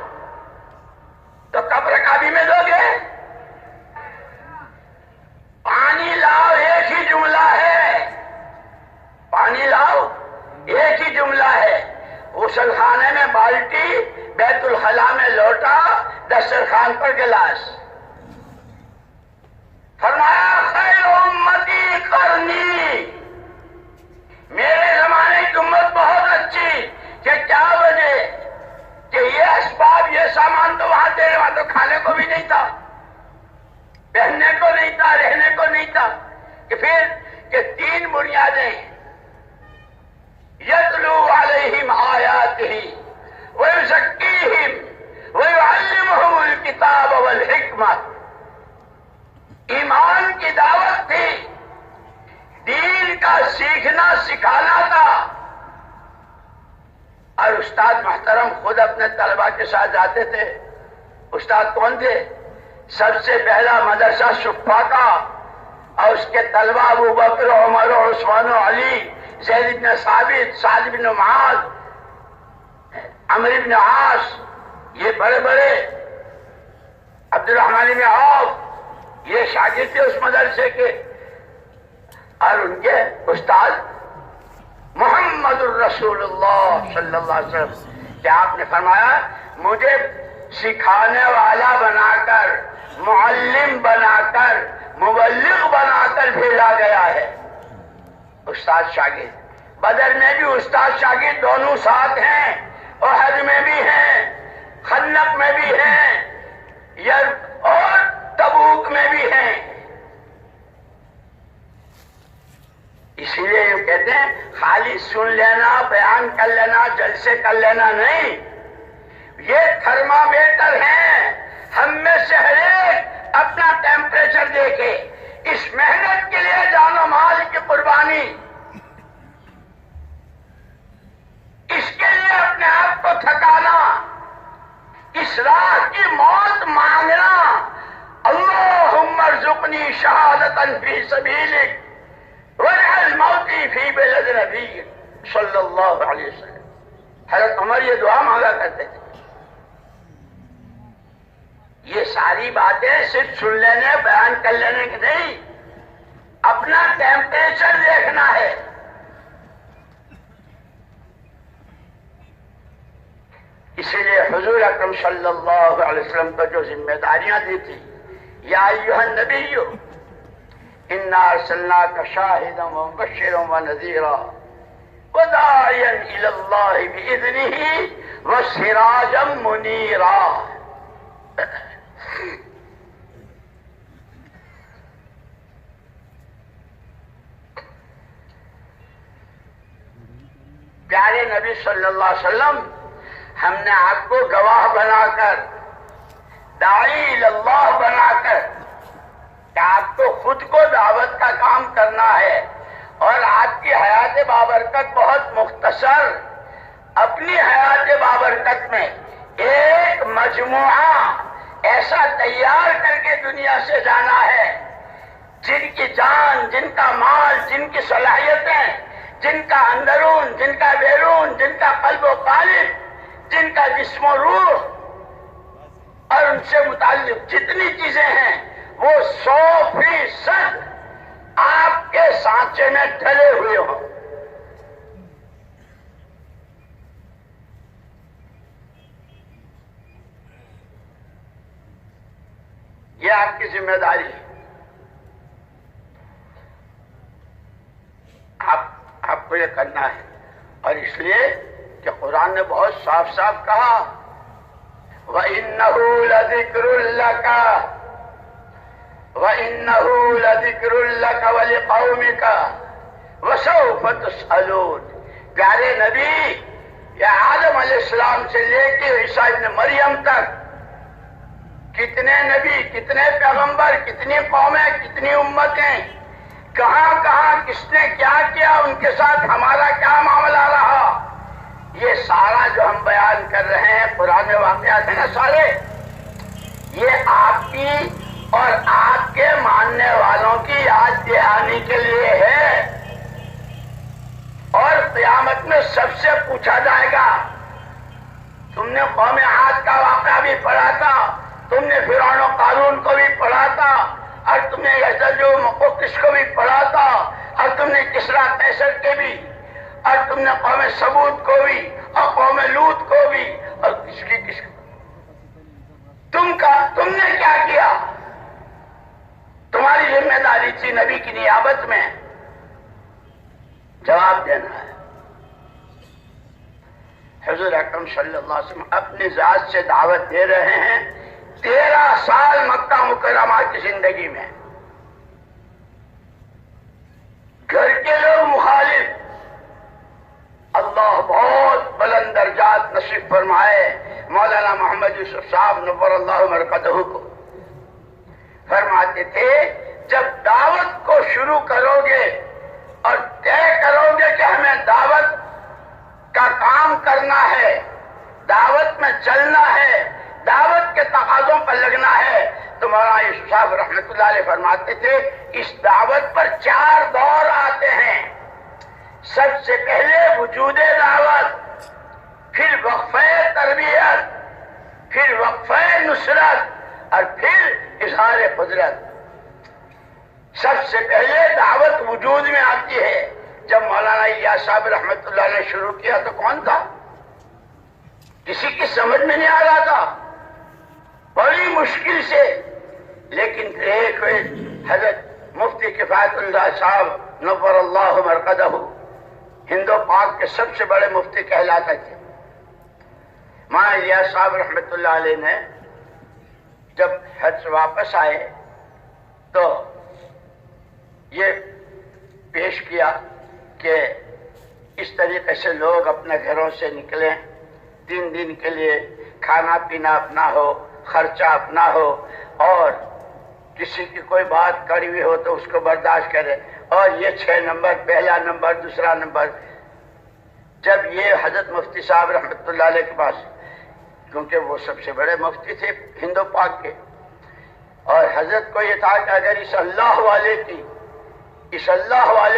تو کب رکابی میں دو گے؟ پانی لاؤ ایک ہی جملہ ہے، پانی لاؤ ایک ہی جملہ ہے. غسل خانے میں بالٹی، بیت الخلا میں لوٹا، دسترخوان پر گلاس. فرمایا خیر امتی قرنی، میرے زمانے کی امت بہت اچھی. کہ کیا وجہ کہ یہ اسباب یہ سامان تو وہاں تھے، وہاں تو کھانے کو بھی نہیں تھا، پہننے کو نہیں تھا، رہنے کو نہیں تھا. کہ پھر کہ تین بنیادیں، یتلو علیہم آیاتہ ویزکیہم ویعلمہم الکتاب والحکمہ. ایمان کی دعوت تھی، دین کا سیکھنا سکھانا تھا. اور استاد محترم خود اپنے طلبہ کے ساتھ جاتے تھے. استاد کون تھے؟ سب سے پہلا مدرسہ صفا کا، اور اس کے طلبہ ابو بکر، عمر، عثمان و علی، زید بن ثابت، سعد بن معاذ، عمرو بن عاص، یہ بڑے بڑے، عبد الرحمن بن عوف، یہ شاگرد تھے اس مدرسے کے. اور ان کے استاد محمد الرسول اللہ صلی اللہ علیہ وسلم. کہ آپ نے فرمایا مجھے سکھانے والا بنا کر، معلم بنا کر، مبلغ بنا کر بھیجا گیا ہے. استاد شاگرد، بدر میں بھی استاد شاگرد دونوں ساتھ ہیں، احد میں بھی ہیں، خندق میں بھی ہیں، اور تبوک میں بھی ہیں. اسی لیے یہ کہتے ہیں خالی سن لینا، بیان کر لینا، جلسے کر لینا نہیں. یہ تھرمامیٹر ہیں، ہم میں سے ہر ایک اپنا ٹیمپریچر دیکھے. اس محنت کے لیے جان و مال کی قربانی، اس کے لیے اپنے آپ کو تھکانا، اس راہ کی موت مانگنا. اللہم ارزقنی شہادتا فی سبیلک واجعل موتی فی بلد نبیک صلی اللہ علیہ وسلم. حضرت عمر یہ دعا مانگا کرتے تھے. یہ ساری باتیں صرف سن لینے، بیان کر لینے کی نہیں، اپنا ٹیمپریچر دیکھنا ہے. اسی لیے حضور اکرم صلی اللہ علیہ وسلم کو جو ذمہ داریاں دی تھی، یا ایھا النبی انا ارسلناک شاہدا ومبشرا ونذیرا وداعیا الی اللہ باذنہ وسراجا منیرا. پیارے نبی صلی اللہ علیہ وسلم، ہم نے آپ کو گواہ بنا کر، داعی اللہ بنا کر، کہ آپ کو خود کو دعوت کا کام کرنا ہے، اور آپ کی حیات بابرکت بہت مختصر، اپنی حیات بابرکت میں ایک مجموعہ ایسا تیار کر کے دنیا سے جانا ہے، جن کی جان، جن کا مال، جن کی صلاحیتیں، جن کا اندرون، جن کا بیرون، جن کا قلب و قالب، جن کا جسم و روح، اور ان سے متعلق جتنی چیزیں ہیں وہ 100% آپ کے سانچے میں ڈھلے ہوئے ہوں. یہ آپ کی ذمہ داری ہے. آپ کو یہ کرنا ہے. اور اس لیے کہ قرآن نے بہت صاف صاف کہا وَإِنَّهُ لَذِكْرٌ لَكَ وَإِنَّهُ لَذِكْرٌ لَكَ وَلِقَوْمِكَ وَسَوْفَ تُسْأَلُونَ. پیارے نبی، یا آدم علیہ السلام سے لے کے عیسیٰ ابن مریم تک کتنے نبی، کتنے پیغمبر، کتنی قومیں، کتنی امتیں، کہاں کہاں کس نے کیا کیا، ان کے ساتھ ہمارا کیا معاملہ رہا، یہ سارا جو ہم بیان کر رہے ہیں پرانے واقعات ہیں نا سارے، یہ آپ کی اور آپ کے ماننے والوں کی یاد دہانی کے لیے ہے. اور قیامت میں سب سے پوچھا جائے گا تم نے قوم عاد کا واقعہ بھی پڑھا تھا، تم نے فرعون و قارون کو بھی پڑھا تھا، اور تم نے یزدجُ و مقوقس کو بھی پڑھا تھا، اور تم نے کسریٰ قیصر کے بھی، اور تم نے قوم ثمود کو بھی، اور قوم لوط کو بھی، اور کس کو تم نے کیا کیا؟ تمہاری ذمہ داری تھی نبی کی نیابت میں جواب دینا ہے. حضور اکرم صلی اللہ علیہ وسلم اپنی ذات سے دعوت دے رہے ہیں 13 سال مکہ مکرمہ کی زندگی میں. گھر کے لوگ مخالف. اللہ بہت بلند درجات نصیب فرمائے مولانا محمد یوسف صاحب نور اللہ مرقدہ کو. فرماتے تھے جب دعوت کو شروع کرو گے اور طے کرو گے کہ ہمیں دعوت کا کام کرنا ہے، دعوت میں چلنا ہے، دعوت کے تقاضوں پر لگنا ہے، تو مولانا یوسف صاحب رحمۃ اللہ علیہ فرماتے تھے اس دعوت پر 4 دور آتے ہیں. سب سے پہلے وجود دعوت، پھر وقفہ تربیت، پھر وقفہ نصرت، اور پھر اظہار قدرت. سب سے پہلے دعوت وجود میں آتی ہے. جب مولانا الیاس صاحب رحمۃ اللہ نے شروع کیا تو کون تھا؟ کسی کی سمجھ میں نہیں آ رہا تھا، بڑی مشکل سے. لیکن ایک حضرت مفتی کفایت اللہ صاحب نور اللہ مرقدہ ہند و پاک کے سب سے بڑے مفتی کہلاتے تھے. مولانا الیاس صاحب رحمۃ اللہ علیہ نے جب حج سے واپس آئے تو یہ پیش کیا کہ اس طریقے سے لوگ اپنے گھروں سے نکلیں، 3 دن کے لیے کھانا پینا اپنا ہو، خرچہ اپنا ہو، اور کسی کی کوئی بات کڑی ہوئی ہو تو اس کو برداشت کرے. اور یہ 6 نمبر، پہلا نمبر، دوسرا نمبر. جب یہ حضرت مفتی صاحب رحمۃ اللہ علیہ کے پاس، کیونکہ وہ سب سے بڑے مفتی تھے ہند و پاک کے، اور حضرت کو یہ تھا کہ اگر اس اللہ والے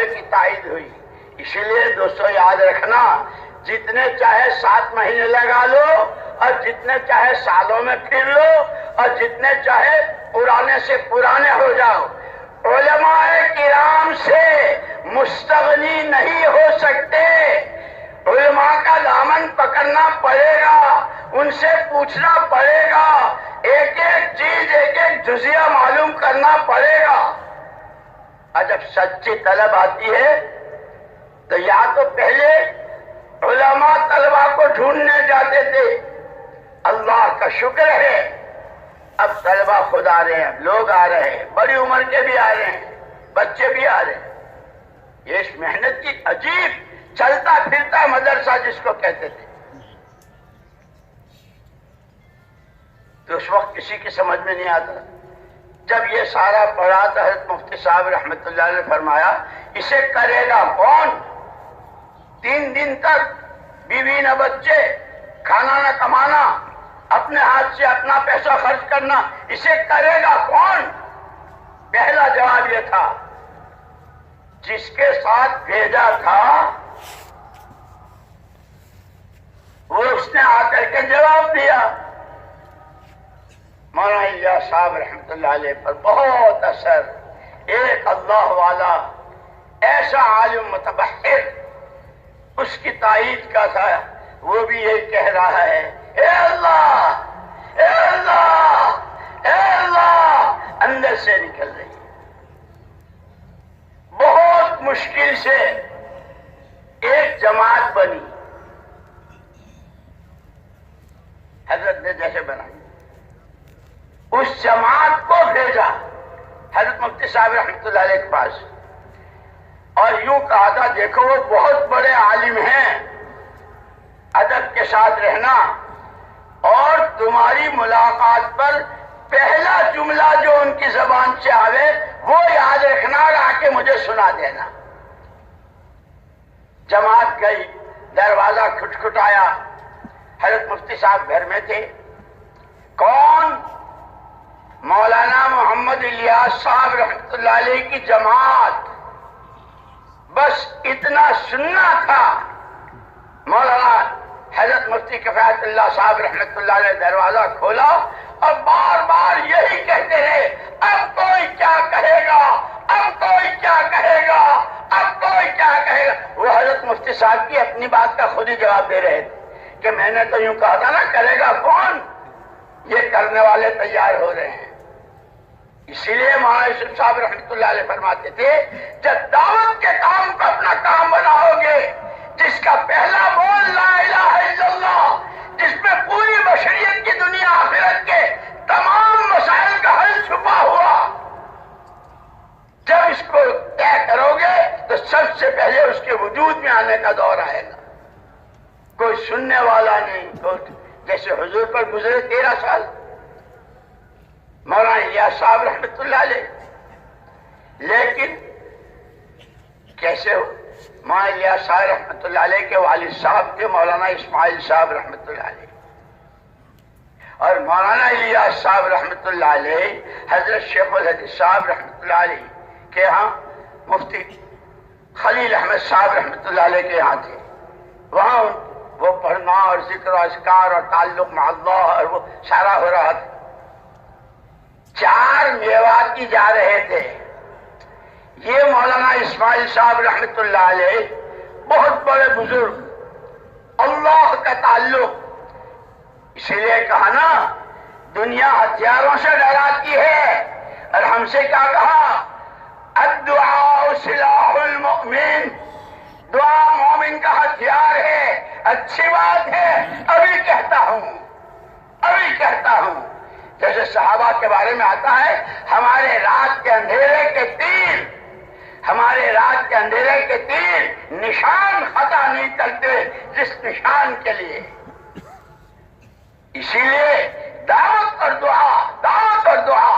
کی تائید ہوئی. اسی لیے دوستو یاد رکھنا، جتنے چاہے 7 مہینے لگا لو، اور جتنے چاہے سالوں میں پھر لو، اور جتنے چاہے پرانے سے پرانے ہو جاؤ، علماء کرام سے مستغنی نہیں ہو سکتے. علماء کا دامن پکڑنا پڑے گا، ان سے پوچھنا پڑے گا، ایک ایک چیز، ایک ایک جزیہ معلوم کرنا پڑے گا. اور جب سچی طلب آتی ہے تو یا تو پہلے علماء طلبہ کو ڈھونڈنے جاتے تھے. اللہ کا شکر ہے اب طلبہ خود آ رہے ہیں، لوگ آ رہے ہیں، بڑی عمر کے بھی آ رہے ہیں، بچے بھی آ رہے ہیں. یہ اس محنت کی عجیب چلتا پھرتا مدرسہ جس کو کہتے تھے. تو اس وقت کسی کی سمجھ میں نہیں آتا. جب یہ سارا پڑھا تو حضرت مفتی صاحب رحمۃ اللہ علیہ نے فرمایا اسے کرے گا کون؟ 3 دن تک بیوی نہ بچے، کھانا نہ کمانا، اپنے ہاتھ سے اپنا پیسہ خرچ کرنا، اسے کرے گا کون؟ پہلا جواب یہ تھا جس کے ساتھ بھیجا تھا وہ اس نے آ کر کے جواب دیا. مولانا الیاس صاحب رحمۃ اللہ علیہ پر بہت اثر. ایک اللہ والا ایسا عالم متبحر اس کی تائید کا تھا، وہ بھی یہی کہہ رہا ہے اے اللہ، اے اللہ، اے اللہ، اندر سے نکل رہی ہے. بہت مشکل سے ایک جماعت بنی، حضرت نے جیسے بنائی، اس جماعت کو بھیجا حضرت مفتی صاحب رحمۃ اللہ علیہ کے پاس، اور یوں کہا تھا دیکھو وہ بہت بڑے عالم ہیں، ادب کے ساتھ رہنا، اور تمہاری ملاقات پر پہلا جملہ جو ان کی زبان سے آوے وہ یاد رکھنا اور آ کے مجھے سنا دینا. جماعت گئی، دروازہ کھٹکھٹایا، حضرت مفتی صاحب گھر میں تھے. کون؟ مولانا محمد الیاس صاحب رحمۃ اللہ علیہ کی جماعت. بس اتنا سننا تھا. مولانا حضرت مفتی کفایت اللہ صاحب رحمۃ اللہ علیہ دروازہ کھولا اور بار بار یہی کہتے رہے، اب کوئی کیا کہے گا، اب کوئی کیا کہے گا، اب کوئی کیا کہے گا. وہ حضرت مفتی صاحب کی اپنی بات کا خود ہی جواب دے رہے تھے کہ میں نے تو یوں کہا تھا نا، کرے گا کون؟ یہ کرنے والے تیار ہو رہے ہیں. اسی لیے مولانا یوسف صاحب رحمۃ اللہ علیہ فرماتے تھے جب دعوت کے کام کو اپنا کام بناؤ گے، جس کا پہلا بول لا الہ الا اللہ، جس میں پوری بشریت کی دنیا آخرت کے تمام مسائل کا حل چھپا ہوا، جب اس کو طے کرو گے تو سب سے پہلے اس کے وجود میں آنے کا دور آئے گا. کوئی سننے والا نہیں. کوئی جیسے حضور پر گزرے 13 سال مولانا الیاس صاحب رحمۃ اللہ علیہ، لیکن کیسے ہو؟ مولانا الیاس صاحب رحمۃ اللہ علیہ کے والد صاحب تھے مولانا اسماعیل صاحب رحمۃ اللہ علیہ، اور مولانا الیاس صاحب رحمۃ اللہ علیہ حضرت شیخ الحدیث صاحب رحمۃ اللہ علیہ کے ہاں مفتی خلیل احمد صاحب رحمۃ اللہ علیہ کے یہاں تھے. وہاں وہ پڑھنا اور ذکر و اذکار اور تعلق مع اللہ اور وہ سارا ہو رہا تھا. 4 میواتی جا رہے تھے. یہ مولانا اسماعیل صاحب رحمۃ اللہ علیہ بہت بڑے بزرگ، اللہ کا تعلق. اسی لیے کہا نا دنیا ہتھیاروں سے ڈراتی ہے، اور ہم سے کیا کہا؟ الدعاء سلاح المؤمن، دعا مومن کا ہتھیار ہے. اچھی بات ہے، ابھی کہتا ہوں جیسے صحابہ کے بارے میں آتا ہے، ہمارے رات کے اندھیرے کے تیر نشان خطا نہیں کرتے جس نشان کے لیے. اسی لیے دعوت اور دعا.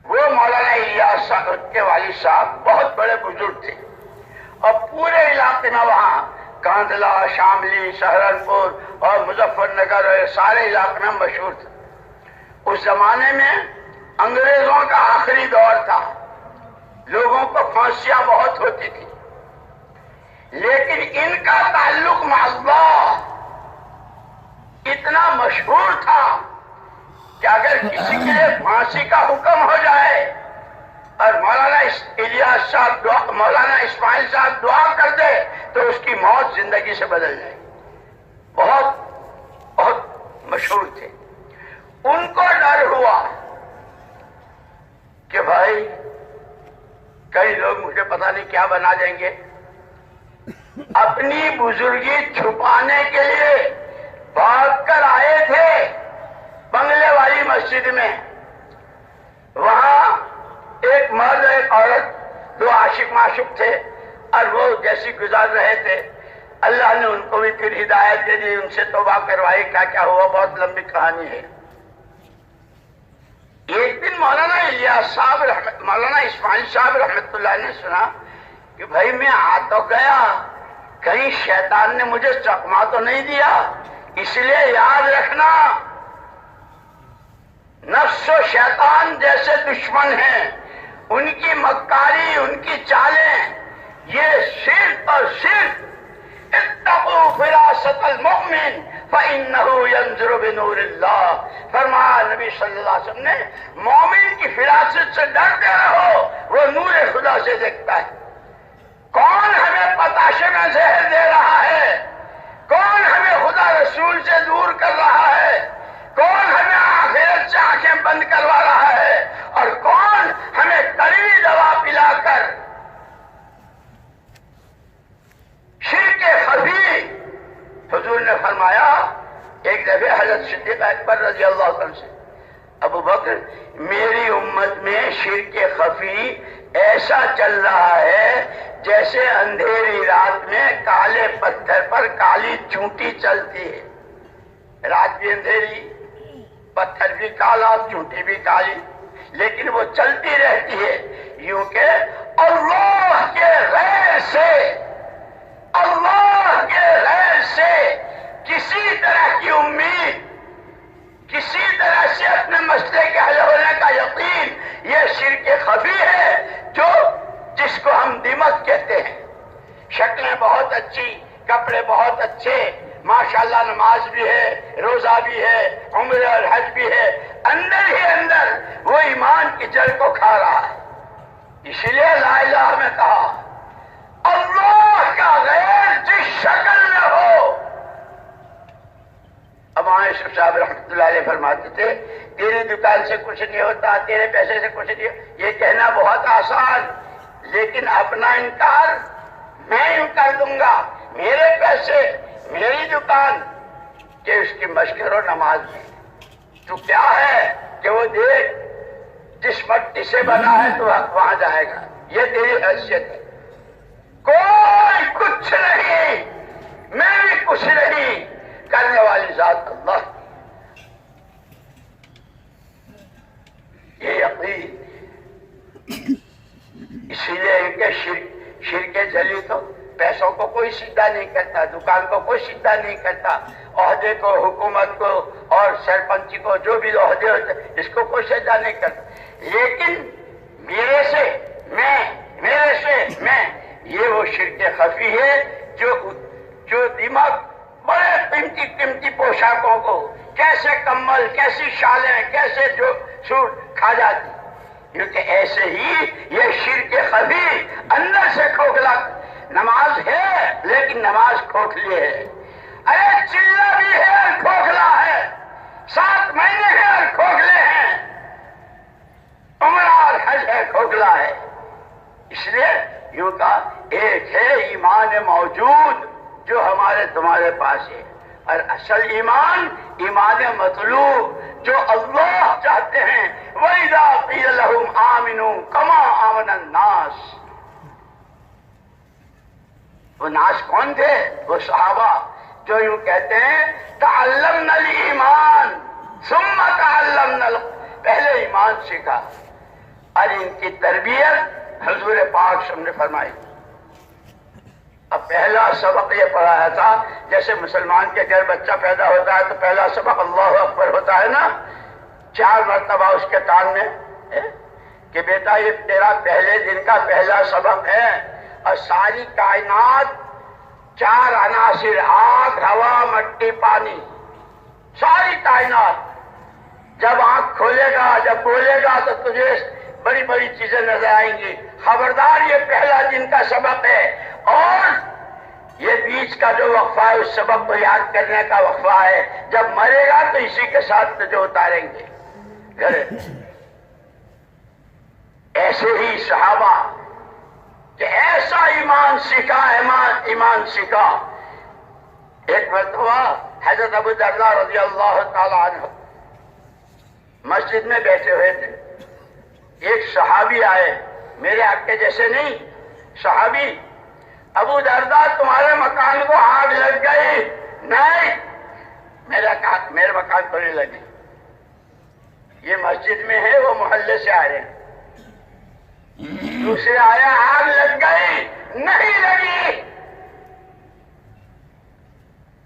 وہ مولانا الیاس صاحب کے والد صاحب بہت بڑے بزرگ تھے، اور پورے علاقے میں وہاں کاندھلا، شاملی، سہارنپور اور مظفر نگر اور سارے علاقے میں مشہور تھے. اس زمانے میں انگریزوں کا آخری دور تھا، لوگوں کو پھانسیاں بہت ہوتی تھی، لیکن ان کا تعلق مع اللہ اتنا مشہور تھا کہ اگر کسی کے لیے پھانسی کا حکم ہو جائے اور مولانا اسماعیل صاحب دعا کر دے تو اس کی موت زندگی سے بدل جائے. بہت مشہور تھے. ان کو ڈر ہوا کہ بھائی کئی لوگ مجھے پتہ نہیں کیا بنا دیں گے. اپنی بزرگی چھپانے کے لیے بھاگ کر آئے تھے بنگلے والی مسجد میں. وہاں ایک مرد ایک عورت 2 عاشق معشوق تھے، اور وہ جیسی گزار رہے تھے. اللہ نے ان کو بھی پھر ہدایت دے دی، ان سے توبہ کروائی. کیا کیا ہوا بہت لمبی کہانی ہے. ایک دن مولانا اسماعیل صاحب رحمۃ اللہ نے سنا کہ بھائی میں آ تو گیا، کہیں شیطان نے مجھے چکما تو نہیں دیا. اس لیے یاد رکھنا نفس و شیطان جیسے دشمن ہیں، ان کی مکاری، ان کی چالیں، یہ صرف اور صرف اتقوا فراست المؤمن فإنه ينظر بنور اللہ. فرمایا نبی صلی اللہ علیہ وسلم نے، مومن کی فراست سے ڈرتے رہو، وہ نور خدا سے دیکھتا ہے. کون ہمیں پتاشے میں زہر دے رہا ہے؟ کون ہمیں خدا رسول سے دور کر رہا ہے؟ کون ہمیں آخرت شدت سے آنکھیں بند کروا رہا ہے اور کون ہمیں کڑوی دوا پلا کر شرک خفی. حضور نے فرمایا ایک دفعہ حضرت صدیق اکبر رضی اللہ عنہ سے، ابو بکر میری امت میں شرک خفی ایسا چل رہا ہے جیسے اندھیری رات میں کالے پتھر پر کالی چونٹی چلتی ہے. رات بھی اندھیری، پتھر بھی کالا، چونٹی بھی کالی، لیکن وہ چلتی رہتی ہے. یوں کہ اللہ کے غیر سے، اللہ کے غیر سے کسی طرح کی امید، کسی طرح سے اپنے مسئلے کے حل ہونے کا یقین، یہ شرک خفی ہے جس کو ہم دیمک کہتے ہیں. شکلیں بہت اچھی، کپڑے بہت اچھے، ماشاءاللہ نماز بھی ہے، روزہ بھی ہے، عمرہ اور حج بھی ہے، اندر ہی اندر وہ ایمان کی جڑ کو کھا رہا ہے. اسی لیے لا الہ میں کہا اللہ کا غیر جس شکل میں ہو. امام یوسف صاحب رحمۃ اللہ علیہ فرماتے تھے تیری دکان سے کچھ نہیں ہوتا، تیرے پیسے سے کچھ نہیں ہوتا. یہ کہنا بہت آسان، لیکن اپنا انکار میں یوں کر دوں گا، میرے پیسے، میری دکان، کہ اس کی مشق کرو نماز میں. تو کیا ہے کہ وہ دیکھ جس مٹی سے بنا ہے تو وہاں جائے گا. یہ تیری حیثیت ہے. کوئی کچھ نہیں، میں بھی کچھ نہیں، کرنے والی ذات اللہ. یہ یقین. اسی لیے ان کے شرک جلی تو پیسوں کو کوئی سیدھا نہیں کرتا، دکان کو کوئی سیدھا نہیں کرتا، عہدے کو، حکومت کو اور سرپنچی کو، جو بھی عہدے ہوتے اس کو کوئی سیدھا نہیں کرتا. لیکن میرے سے میں یہ وہ شرک خفی ہے جو دماغ بڑے قیمتی پوشاکوں کو، کیسے کمل، کیسی شالیں، کیسے جو سوٹ کھا جاتی. کیونکہ ایسے ہی یہ شرک خفی اندر سے کھوکھلا. نماز ہے لیکن نماز کھوکھلی ہے. ارے چلہ بھی ہے اور کھوکھلا ہے، 7 مہینے ہیں اور کھوکھلے ہیں، عمرہ اور حج ہے، کھوکھلا ہے. اس لیے یوں کہا ایک ہے ایمان موجود جو ہمارے تمہارے پاس ہے، اور اصل ایمان مطلوب جو اللہ چاہتے ہیں. وَإِذَا قِيلَ لَهُمْ آمِنُوا كَمَا آمَنَ النَّاسُ. وہ ناس کون تھے؟ وہ صحابہ جو یوں کہتے ہیں تعلمنا الایمان ثم تعلمنا پہلے ایمان سیکھا. اور ان کی تربیت حضور پاک صلی اللہ علیہ وسلم نے فرمائی. اب پہلا سبق یہ پڑھایا تھا، جیسے مسلمان کے گھر بچہ پیدا ہوتا ہے تو پہلا سبق اللہ اکبر ہوتا ہے نا، 4 مرتبہ اس کے کان میں کہ بیٹا یہ تیرا پہلے دن کا پہلا سبق ہے. اور ساری کائنات 4 عناصر، آگ، ہوا، مٹی، پانی، ساری کائنات جب آنکھ کھولے گا، جب بولے گا تو تجھے بڑی بڑی چیزیں نظر آئیں گی. خبردار یہ پہلا دن کا سبق ہے، اور یہ بیچ کا جو وقفہ ہے اس سبق کو یاد کرنے کا وقفہ ہے. جب مرے گا تو اسی کے ساتھ تجھے اتاریں گے گھر. ایسے ہی صحابہ کہ ایسا ایمان سیکھا. ایک مرتبہ حضرت ابو درداء رضی اللہ تعالی عنہ مسجد میں بیٹھے ہوئے تھے. ایک صحابی آئے، میرے حق کے جیسے نہیں، صحابی. ابو درداء تمہارے مکان کو آگ لگ گئی. نہیں، میرے مکان کو نہیں لگی، یہ مسجد میں ہے، وہ محلے سے آ رہے ہیں. دوسرے آیا، آگ لگ گئی. نہیں لگی.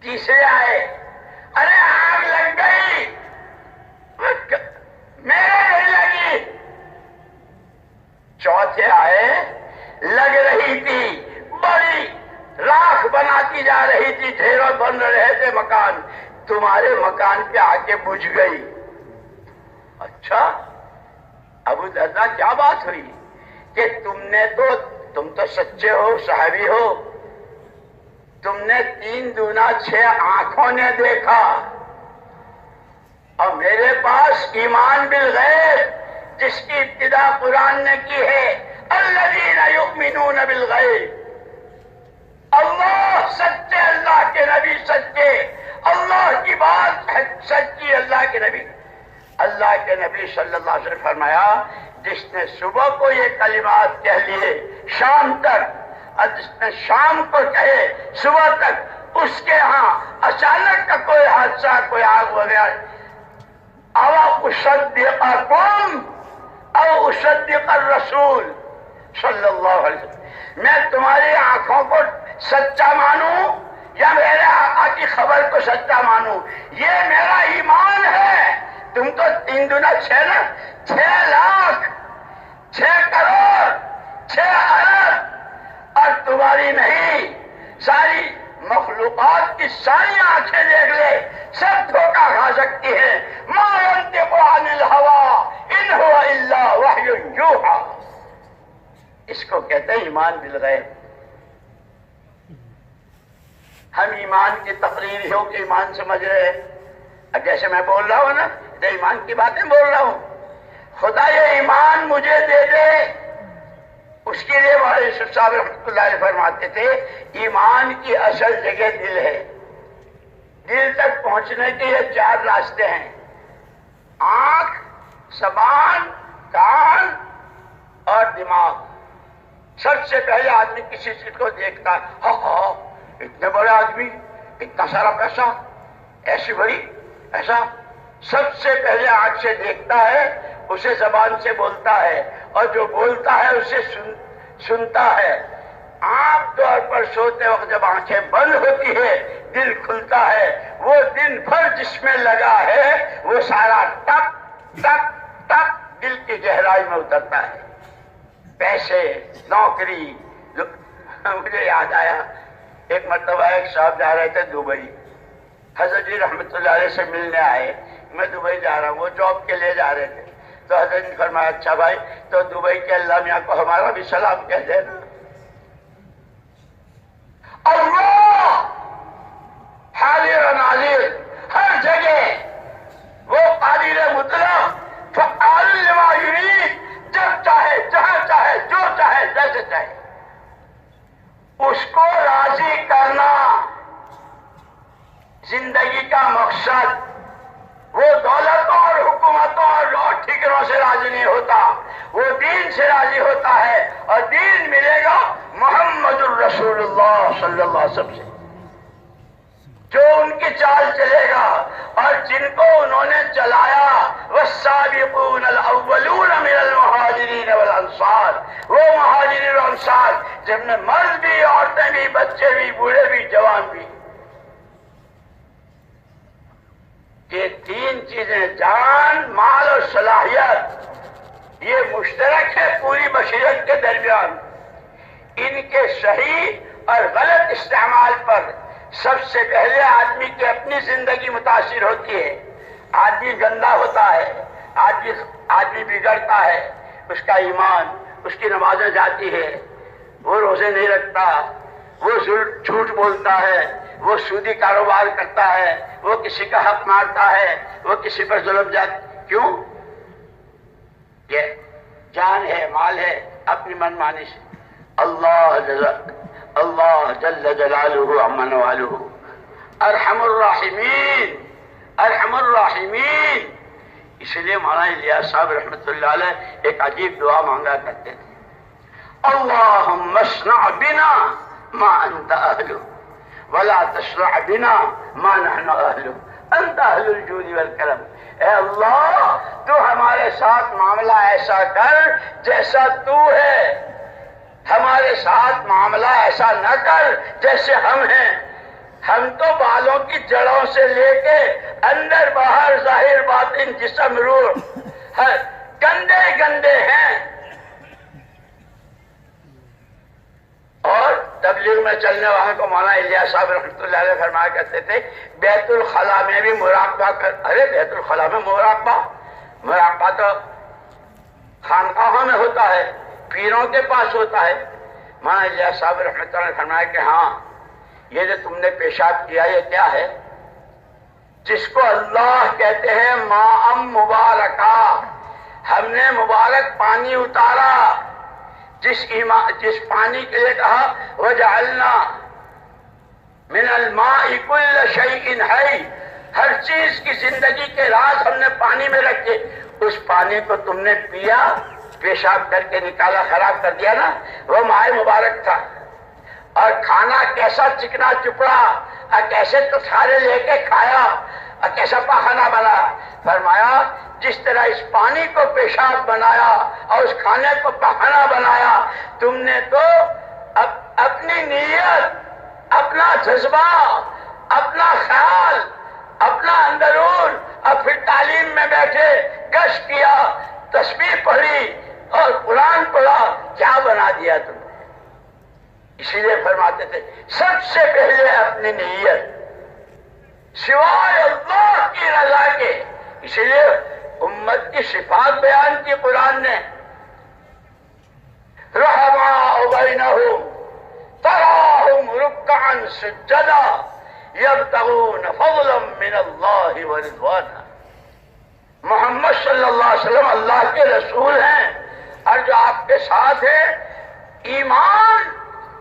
تیسرے آئے، ارے آگ لگ گئی، میرے نہیں لگی. چوتھے آئے، لگ رہی تھی، بڑی راکھ بناتی جا رہی تھی، ڈھیروں بن رہے تھے مکان، تمہارے مکان پہ آ کے بجھ گئی. اچھا ابو درداء کیا بات ہوئی کہ تم تو سچے ہو، صحابی ہو، تم نے 3 دونا 6 آنکھوں نے دیکھا. اور میرے پاس ایمان بالغیب جس کی ابتدا قرآن نے کی ہے، الذین یؤمنون بالغیب، اللہ سچے، اللہ کے نبی سچے، اللہ کی بات سچی، اللہ کے نبی صلی اللہ علیہ وسلم فرمایا جس نے صبح کو یہ کلمات کہہ لیے شام تک، اور جس نے شام کو کہے صبح تک، اس کے ہاں اچانک کا کوئی حادثہ، کوئی آگ وغیرہ، او اصدقکم او اصدق الرسول صلی اللہ علیہ وسلم، میں تمہاری آنکھوں کو سچا مانوں یا میرے آقا کی خبر کو سچا مانوں؟ یہ میرا ایمان ہے۔ تم تو 3 دنا 6 نا، 6 لاکھ، 6 کروڑ، 6 ارب، اور تمہاری نہیں، ساری مخلوقات کی ساری آنکھیں دیکھ لے، سب دھوکہ کھا سکتی ہیں۔ ما ينطق عن الهوى ان هو الا وحی یوحی، اس کو کہتے ہیں ایمان بالغیب۔ ہم ایمان کی تقریریوں کے ایمان سمجھ رہے ہیں، اب جیسے میں بول رہا ہوں نا، تو ایمان کی باتیں بول رہا ہوں، خدا یہ ایمان مجھے دے دے، اس کے لیے مولانا یوسف صاحب رحمۃ اللہ علیہ فرماتے تھے ایمان کی اصل جگہ دل ہے، دل تک پہنچنے کے یہ 4 راستے ہیں، آنکھ، زبان، کان اور دماغ۔ سب سے پہلے آدمی کسی چیز کو دیکھتا ہے، ہاں اتنے بڑے آدمی، اتنا سارا پیسہ، ایسی بڑی، ایسا، سب سے پہلے آنکھ سے دیکھتا ہے، اسے زبان سے بولتا ہے، اور جو بولتا ہے اسے سنتا ہے۔ عام طور پر سوتے وقت جب آنکھیں بند ہوتی ہے دل کھلتا ہے، وہ دن بھر جس میں لگا ہے وہ سارا ٹپ ٹپ ٹپ دل کی گہرائی میں اترتا ہے۔ پیسے، نوکری، مجھے یاد آیا ایک مرتبہ ایک صاحب جا رہے تھے دبئی، حضرت جی رحمت اللہ علیہ سے ملنے آئے، میں دبئی جا رہا ہوں، وہ جاب کے لیے جا رہے تھے، تو حضرت نے فرمایا اچھا بھائی تو دبئی کے اللہ میاں کو ہمارا بھی سلام کہہ دینا۔ اللہ حاضر و ناظر ہر جگہ، وہ قادر مطلق فعال لما یرید، جب چاہے، جہاں چاہے، جو چاہے، جیسے چاہے، اس کو راضی کرنا زندگی کا مقصد۔ وہ دولتوں اور حکومتوں اور ٹھکروں سے راضی نہیں ہوتا، وہ دین سے راضی ہوتا ہے، اور دین ملے گا محمد الرسول اللہ صلی اللہ علیہ وسلم سے، جو ان کی چال چلے گا، اور جن کو انہوں نے چلایا والسابقون الاولون من المہاجرین والانصار، وہ مہاجرین و انصار جن میں مرد بھی، عورتیں بھی، بچے بھی، بوڑھے بھی، جوان بھی، یہ 3 چیزیں جان، مال اور صلاحیت، یہ مشترک ہے پوری بشریت کے درمیان۔ ان کے صحیح اور غلط استعمال پر سب سے پہلے آدمی کی اپنی زندگی متاثر ہوتی ہے، آدمی گندا ہوتا ہے، آدمی بگڑتا ہے، اس کا ایمان، اس کی نمازیں جاتی ہے، وہ روزے نہیں رکھتا، وہ جھوٹ بولتا ہے، وہ سودی کاروبار کرتا ہے، وہ کسی کا حق مارتا ہے، وہ کسی پر ظلم کیوں؟ یہ جان ہے، مال ہے، اپنی من مانی سے۔ اللہ جل جلالہ عمن والہ ارحم الراحمین، ارحم الراحمین۔ اس لیے مولانا الیاس صاحب رحمۃ اللہ علیہ ایک عجیب دعا مانگا کرتے تھے، اللہم اصنع بنا ما انت اہلہ ولا تصنع بنا ما نحن اہلہ انت اہل الجود والکرم۔ اے اللہ تو ہمارے ساتھ معاملہ ایسا کر جیسا تو ہے، ہمارے ساتھ معاملہ ایسا نہ کر جیسے ہم ہیں، ہم تو بالوں کی جڑوں سے لے کے اندر باہر ظاہر باطن جسم روح گندے گندے ہیں۔ اور تبلیغ میں چلنے والوں کو مولانا الیاس صاحب رحمۃ اللہ علیہ فرمایا کرتے تھے بیت الخلاء میں بھی مراقبہ کر۔ ارے بیت الخلاء میں مراقبہ تو خانقاہوں میں ہوتا ہے، پیروں کے پاس ہوتا ہے۔ مولانا الیاس صاحب رحمۃ اللہ نے فرمایا کہ ہاں یہ جو تم نے پیشاب کیا یہ کیا ہے؟ جس کو اللہ کہتے ہیں ماء مبارکہ، ہم نے مبارک پانی اتارا، جس پانی کے لیے کہا وجعلنا من الماء کل شیء حی، ہر چیز کی زندگی کے راز ہم نے پانی میں رکھے، اس پانی کو تم نے پیا، پیشاب کر کے نکالا، خراب کر دیا نا، وہ ماء مبارک تھا۔ اور کھانا کیسا چکنا چپڑا، اور کیسے تو سارے لے کے کھایا، اور کیسا پاخانہ بنا، فرمایا جس طرح اس پانی کو پیشاب بنایا اور اس کھانے کو پاخانہ بنایا، تم نے تو اپنی نیت، اپنا جذبہ، اپنا خیال، اپنا اندرون، اور پھر تعلیم میں بیٹھے گشت کیا، تسبیح پڑھی اور قرآن پڑھا، کیا بنا دیا تم نے؟ اسی لیے فرماتے تھے سب سے پہلے اپنی نیت، سوائے اللہ کی رضا کے۔ اسی لیے امت کی صفات بیان کی قرآن نے، رحماء بینہم تراہم رکعا سجدا یبتغون فضلا من اللہ ورضوانا۔ محمد صلی اللہ علیہ وسلم اللہ کے رسول ہیں، اور جو آپ کے ساتھ ہیں، ایمان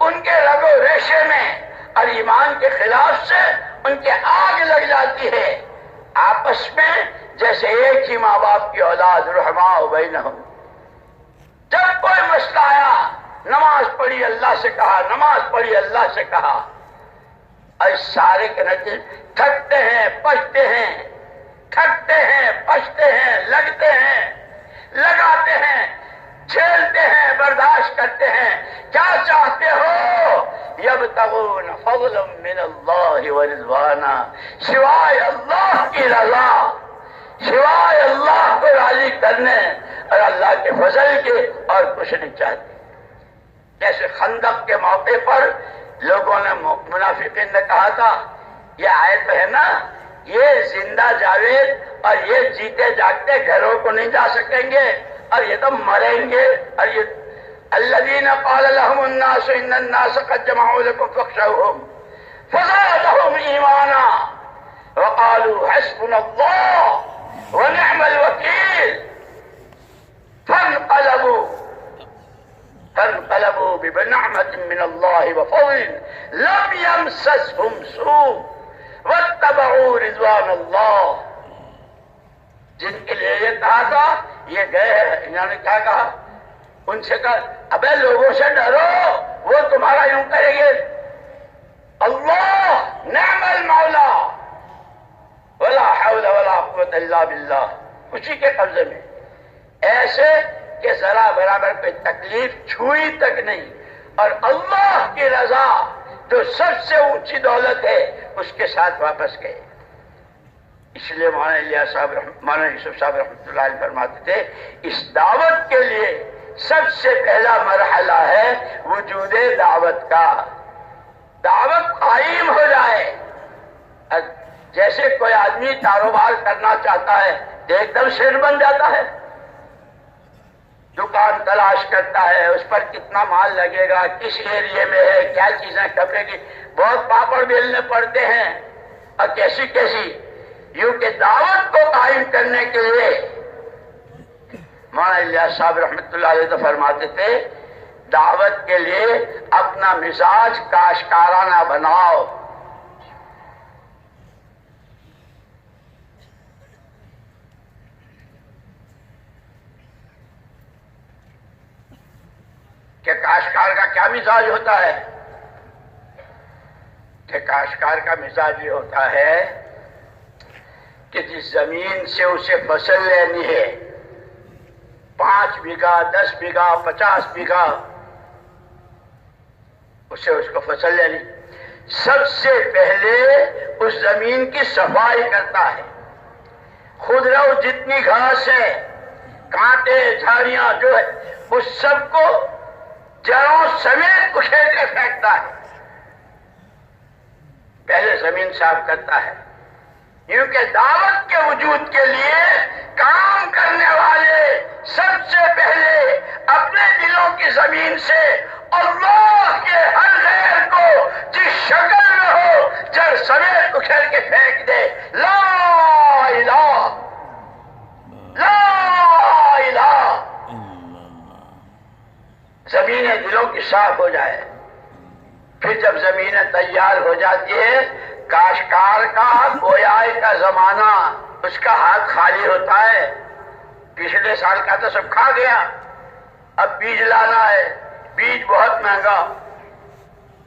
ان کے رگ و ریشے میں، اور ایمان کے خلاف سے ان کے آگ لگ جاتی ہے، آپس میں جیسے ایک ہی ماں باپ کی اولاد، رحماء بینہم۔ جب کوئی مسئلہ آیا، نماز پڑھی اللہ سے کہا، نماز پڑھی اللہ سے کہا، اور اس سارے کے نتیجے تھکتے ہیں، پچتے ہیں، تھکتے ہیں، پچتے ہیں، لگتے ہیں، لگاتے ہیں، جھیلتے ہیں، برداشت کرتے ہیں، کیا چاہتے ہو؟ یبتغون فضلا من اللہ ورضوانا، سوائے اللہ کی رضا، سوائے اللہ کو راضی کرنے اور اللہ کے فضل کے اور کچھ نہیں چاہتے۔ جیسے خندق کے موقع پر لوگوں نے، منافقین نے کہا تھا، یہ آیت ہے نا، یہ زندہ جاوید اور یہ جیتے جاگتے گھروں کو نہیں جا سکیں گے، اور یہ تو مریں گے، اور یہ الذین قال لهم الناس ان الناس قد جمعوا لكم فاخشوهم فزادهم ایمانا وقالوا حسبنا الله ونعم الوکیل فانقلبوا بنعمة من الله وفضل لم يمسسهم سوء واتبعوا رضوان اللہ۔ جن کے لیے یہ کہا تھا یہ گئے، انہوں نے کیا کہا؟ ان سے کہا ابے لوگوں سے ڈرو، وہ تمہارا یوں کریں گے، اللہ نعم المولا ولا حول ولا قوت الا باللہ، اسی کے قبضے میں، ایسے کہ ذرا برابر کوئی تکلیف چھوئی تک نہیں، اور اللہ کی رضا جو سب سے اونچی دولت ہے اس کے ساتھ واپس گئے۔ اس لیے مولانا یوسف صاحب رحمۃ اللہ علیہ فرماتے تھے اس دعوت کے لیے سب سے پہلا مرحلہ ہے وجود دعوت کا، دعوت قائم ہو جائے۔ جیسے کوئی آدمی کاروبار کرنا چاہتا ہے تو ایک دم شیر بن جاتا ہے، دکان تلاش کرتا ہے، اس پر کتنا مال لگے گا، کس ایریے میں ہے، کیا چیزیں کھپے گی، بہت پاپڑ بیلنے پڑتے ہیں، اور کیسی کیسی، یوں کہ دعوت کو قائم کرنے کے لیے مولانا الیاس صاحب رحمۃ اللہ علیہ تو فرماتے تھے دعوت کے لیے اپنا مزاج کاشکارانہ بناؤ، کہ کاشتکار کا کیا مزاج ہوتا ہے؟ کہ کاشتکار کا مزاج یہ ہوتا ہے کہ جس زمین سے اسے فصل لینی ہے، 5 بیگھہ 10 بیگھہ 50 بیگھہ، اسے اس کو فصل لینی، سب سے پہلے اس زمین کی صفائی کرتا ہے، خضرا جتنی گھاس ہے، کانٹے جھاڑیاں جو ہے، اس سب کو جڑوں سمیت اکھیڑ کے پھینکتا ہے، پہلے زمین صاف کرتا ہے۔ کیونکہ دعوت کے وجود کے لیے کام کرنے والے سب سے پہلے اپنے دلوں کی زمین سے اللہ کے ہر غیر کو جس شکل میں ہو جڑ سمیت اکھیڑ کے پھینک دے. لا الہ لا الہ. زمینیں دلوں کی صاف ہو جائے. پھر جب زمینیں تیار ہو جاتی ہے، کاشتکار کا بویائی کا زمانہ، اس کا ہاتھ خالی ہوتا ہے. پچھلے سال کا تو سب کھا گیا، اب بیج لانا ہے. بیج بہت مہنگا،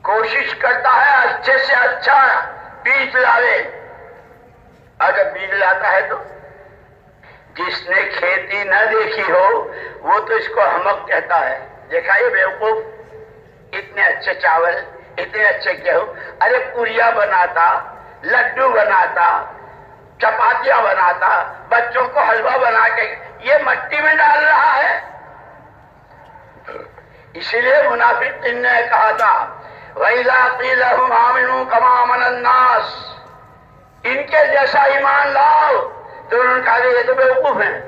کوشش کرتا ہے اچھے سے اچھا بیج لاوے. اگر بیج لاتا ہے تو جس نے کھیتی نہ دیکھی ہو وہ تو اس کو احمق کہتا ہے. دیکھا یہ بیوقوف، اتنے اچھے چاول، اتنے اچھے گیہوں، ارے پوریا بناتا، لڈو بناتا، چپاتیاں بناتا، بچوں کو حلوہ بنا کے یہ مٹی میں ڈال رہا ہے. اسی لیے منافقین نے کہا تھا وَإِذَا قِيلَ لَهُمْ آمِنُوا كَمَا آمَنَ النَّاسُ، ان کے جیسا ایمان لاؤ، تو انہوں نے کہا یہ تو بیوقوف ہیں.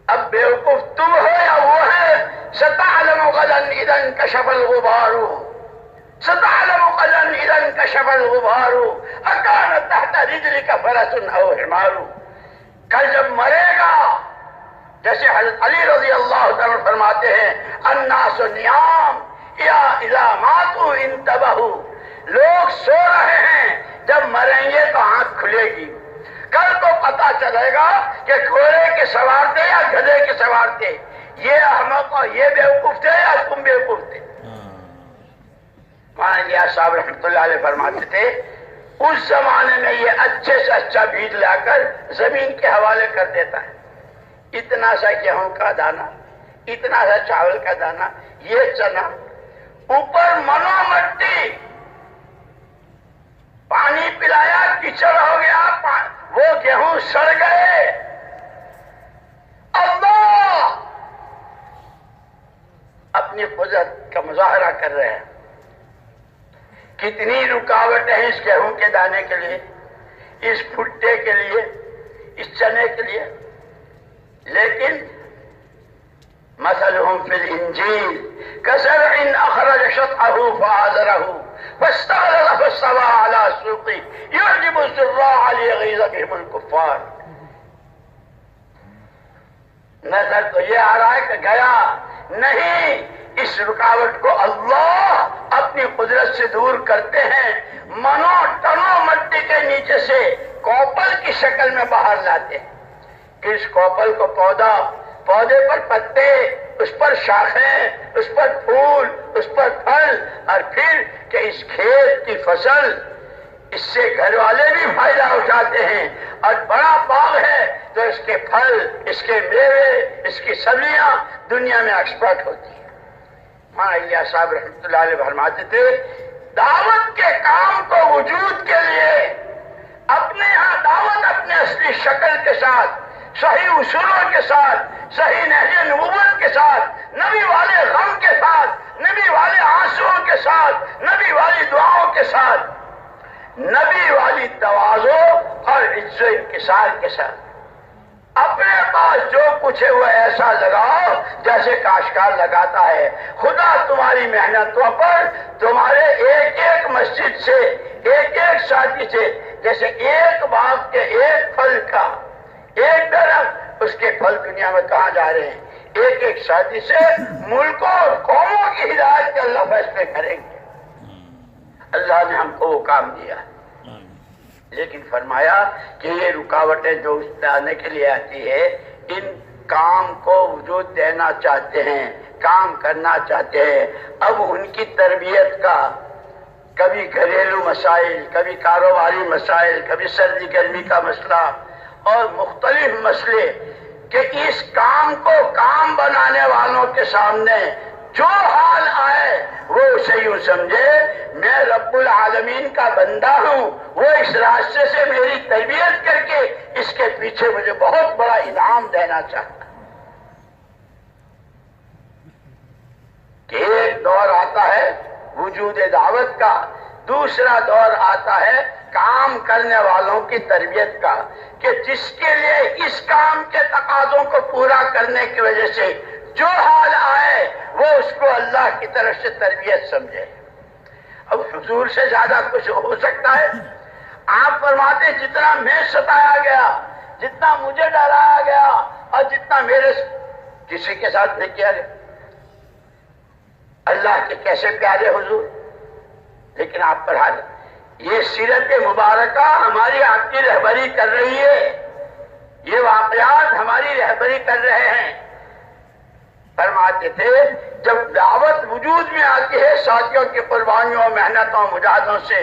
اب بیوقوف تم ہو یا وہ ہے؟ سَتَعْلَمُ غَدًا إِذَا انكَشَفَ الْغُبَارُ سَتَعْلَمُ غَدًا إِذَا انكَشَفَ الْغُبَارُ أَكَانَ تَحْتَ رِجْلِكَ فَرَسٌ أَوْ حِمَارُ. کل جب مرے گا، جیسے حضرت علی رضی اللہ تعالیٰ فرماتے ہیں الناس نیام یا اذا ماتوا انتبہوا، لوگ سو رہے ہیں، جب مریں گے تو آنکھ کھلے گی. کل تو پتا چلے گا کہ گھوڑے کے سوار تھے یا گدھے کے سوار تھے، یہ احمق اور یہ بیوقوف تھے یا تم بیوقوف تھے. مولانا الیاس صاحب رحمۃ اللہ علیہ فرماتے تھے اس زمانے میں یہ اچھے سے اچھا بیج لا کر زمین کے حوالے کر دیتا ہے. اتنا سا گیہوں کا دانہ، اتنا سا چاول کا دانہ، یہ چنا، اوپر منو مٹی، پانی پلایا کیچڑ ہو گیا، وہ گیہوں سڑ گئے. اللہ اپنی قدرت کا مظاہرہ کر رہے ہیں. کتنی رکاوٹیں ہیں اس گیہوں کے دانے کے لیے، اس بھٹے کے لیے، اس چنے کے لیے. لیکن مثلهم فی الانجیل کزرع اخرج شطأه فآزره فاستغلظ فاستوى على سوقه يعجب الزراع ليغيظ بهم الكفار. نظر تو یہ آ رہا ہے کہ گیا نہیں، اس رکاوٹ کو اللہ اپنی قدرت سے دور کرتے ہیں. منو ٹنو مٹی کے نیچے سے کوپل کی شکل میں باہر لاتے ہیں. پھر اس کوپل کو پودے پر پتے، اس پر شاخیں، اس پر پھول، اس پر پھل، اور پھر کہ اس کھیت کی فصل، اس سے گھر والے بھی فائدہ اٹھاتے ہیں. اور بڑا باغ ہے تو اس کے پھل، اس کے میوے، اس کی سبزیاں دنیا میں ایکسپورٹ ہوتی ہیں. مولانا الیاس صاحب رحمۃ اللہ علیہ فرماتے تھے دعوت کے کام کو وجود کے لیے اپنے ہاں دعوت اپنے اصلی شکل کے ساتھ، صحیح اصولوں کے ساتھ، صحیح نہج نبوت کے ساتھ، نبی والے غم کے ساتھ، نبی والے آنسوؤں کے ساتھ، نبی والی دعاؤں کے ساتھ، نبی والی تواضع اور عزت و انکسار کے ساتھ اپنے پاس جو کچھ ہے وہ ایسا لگاؤ جیسے کاشتکار لگاتا ہے. خدا تمہاری محنتوں پر تمہارے ایک ایک مسجد سے، ایک ایک ساتھی سے، جیسے ایک باغ کے ایک پھل کا ایک درخت، اس کے پھل دنیا میں کہاں جا رہے ہیں، ایک ایک ساتھی سے ملکوں اور قوموں کی ہدایت کے اللہ فیصلے کریں گے. اللہ نے ہم کو وہ کام دیا، لیکن فرمایا کہ یہ رکاوٹیں جو آنے کے لیے آتی ہے، ان کام کو وجود دینا چاہتے ہیں، کام کرنا چاہتے ہیں. اب ان کی تربیت کا کبھی گھریلو مسائل، کبھی کاروباری مسائل، کبھی سردی گرمی کا مسئلہ اور مختلف مسئلے، کہ اس کام کو کام بنانے والوں کے سامنے جو حال آئے وہ اسے یوں سمجھے میں رب العالمین کا بندہ ہوں، وہ اس راستے سے میری تربیت کر کے اس کے پیچھے مجھے بہت بڑا انعام دینا چاہتا ہے. کہ ایک دور آتا ہے وجود دعوت کا، دوسرا دور آتا ہے کام کرنے والوں کی تربیت کا، کہ جس کے لیے اس کام کے تقاضوں کو پورا کرنے کی وجہ سے جو حال آئے وہ اس کو اللہ کی طرف سے تربیت سمجھے. اب حضور سے زیادہ کچھ ہو سکتا ہے؟ آپ فرماتے ہیں جتنا میں ستایا گیا، جتنا مجھے ڈرایا گیا اور جتنا میرے کسی کے ساتھ نہیں کیا گیا۔ اللہ کے کیسے پیارے حضور، لیکن آپ پر حال یہ سیرت مبارکہ ہماری آپ کی رہبری کر رہی ہے، یہ واقعات ہماری رہبری کر رہے ہیں۔ فرماتے تھے جب دعوت وجود میں آتی ہے ساتھیوں کی قربانیوں، محنتوں، مجاہدوں سے،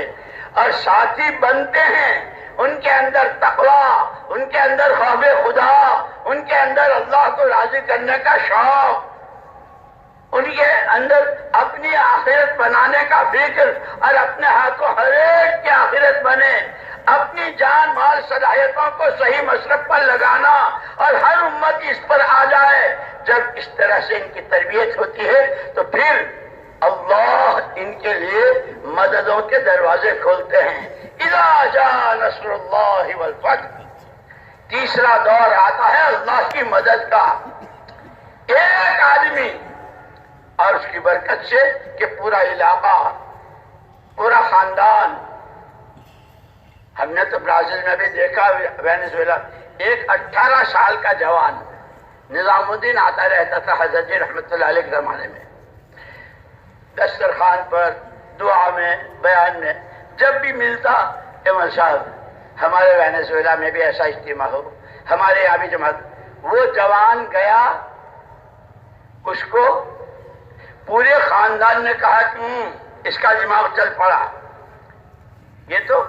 اور ساتھی بنتے ہیں، ان کے اندر تقویٰ، ان کے اندر خوف خدا، ان کے اندر اللہ کو راضی کرنے کا شوق، ان کے اندر اپنی آخرت بنانے کا فکر، اور اپنے ہاتھوں ہر ایک کی آخرت بنے، اپنی جان مال صلاحیتوں کو صحیح مصرف پر لگانا، اور ہر امت اس پر آ جائے۔ جب اس طرح سے ان کی تربیت ہوتی ہے تو پھر اللہ ان کے لیے مددوں کے دروازے کھولتے ہیں۔ اذا جاء نصر اللہ والفتح، تیسرا دور آتا ہے اللہ کی مدد کا۔ ایک آدمی اور اس کی برکت سے کہ پورا علاقہ، پورا خاندان۔ ہم نے تو برازیل میں بھی دیکھا، وینزویلا، ایک 18 سال کا جوان نظام الدین آتا رہتا تھا حضرت جی رحمۃ اللہ علیہ کے زمانے میں، دسترخوان پر، دعا میں، بیان میں، جب بھی ملتا احمد صاحب ہمارے وینزویلا میں بھی ایسا اجتماع ہو، ہمارے یہاں بھی جماعت۔ وہ جوان گیا، اس کو پورے خاندان نے کہا کہ اس کا دماغ چل پڑا، یہ تو،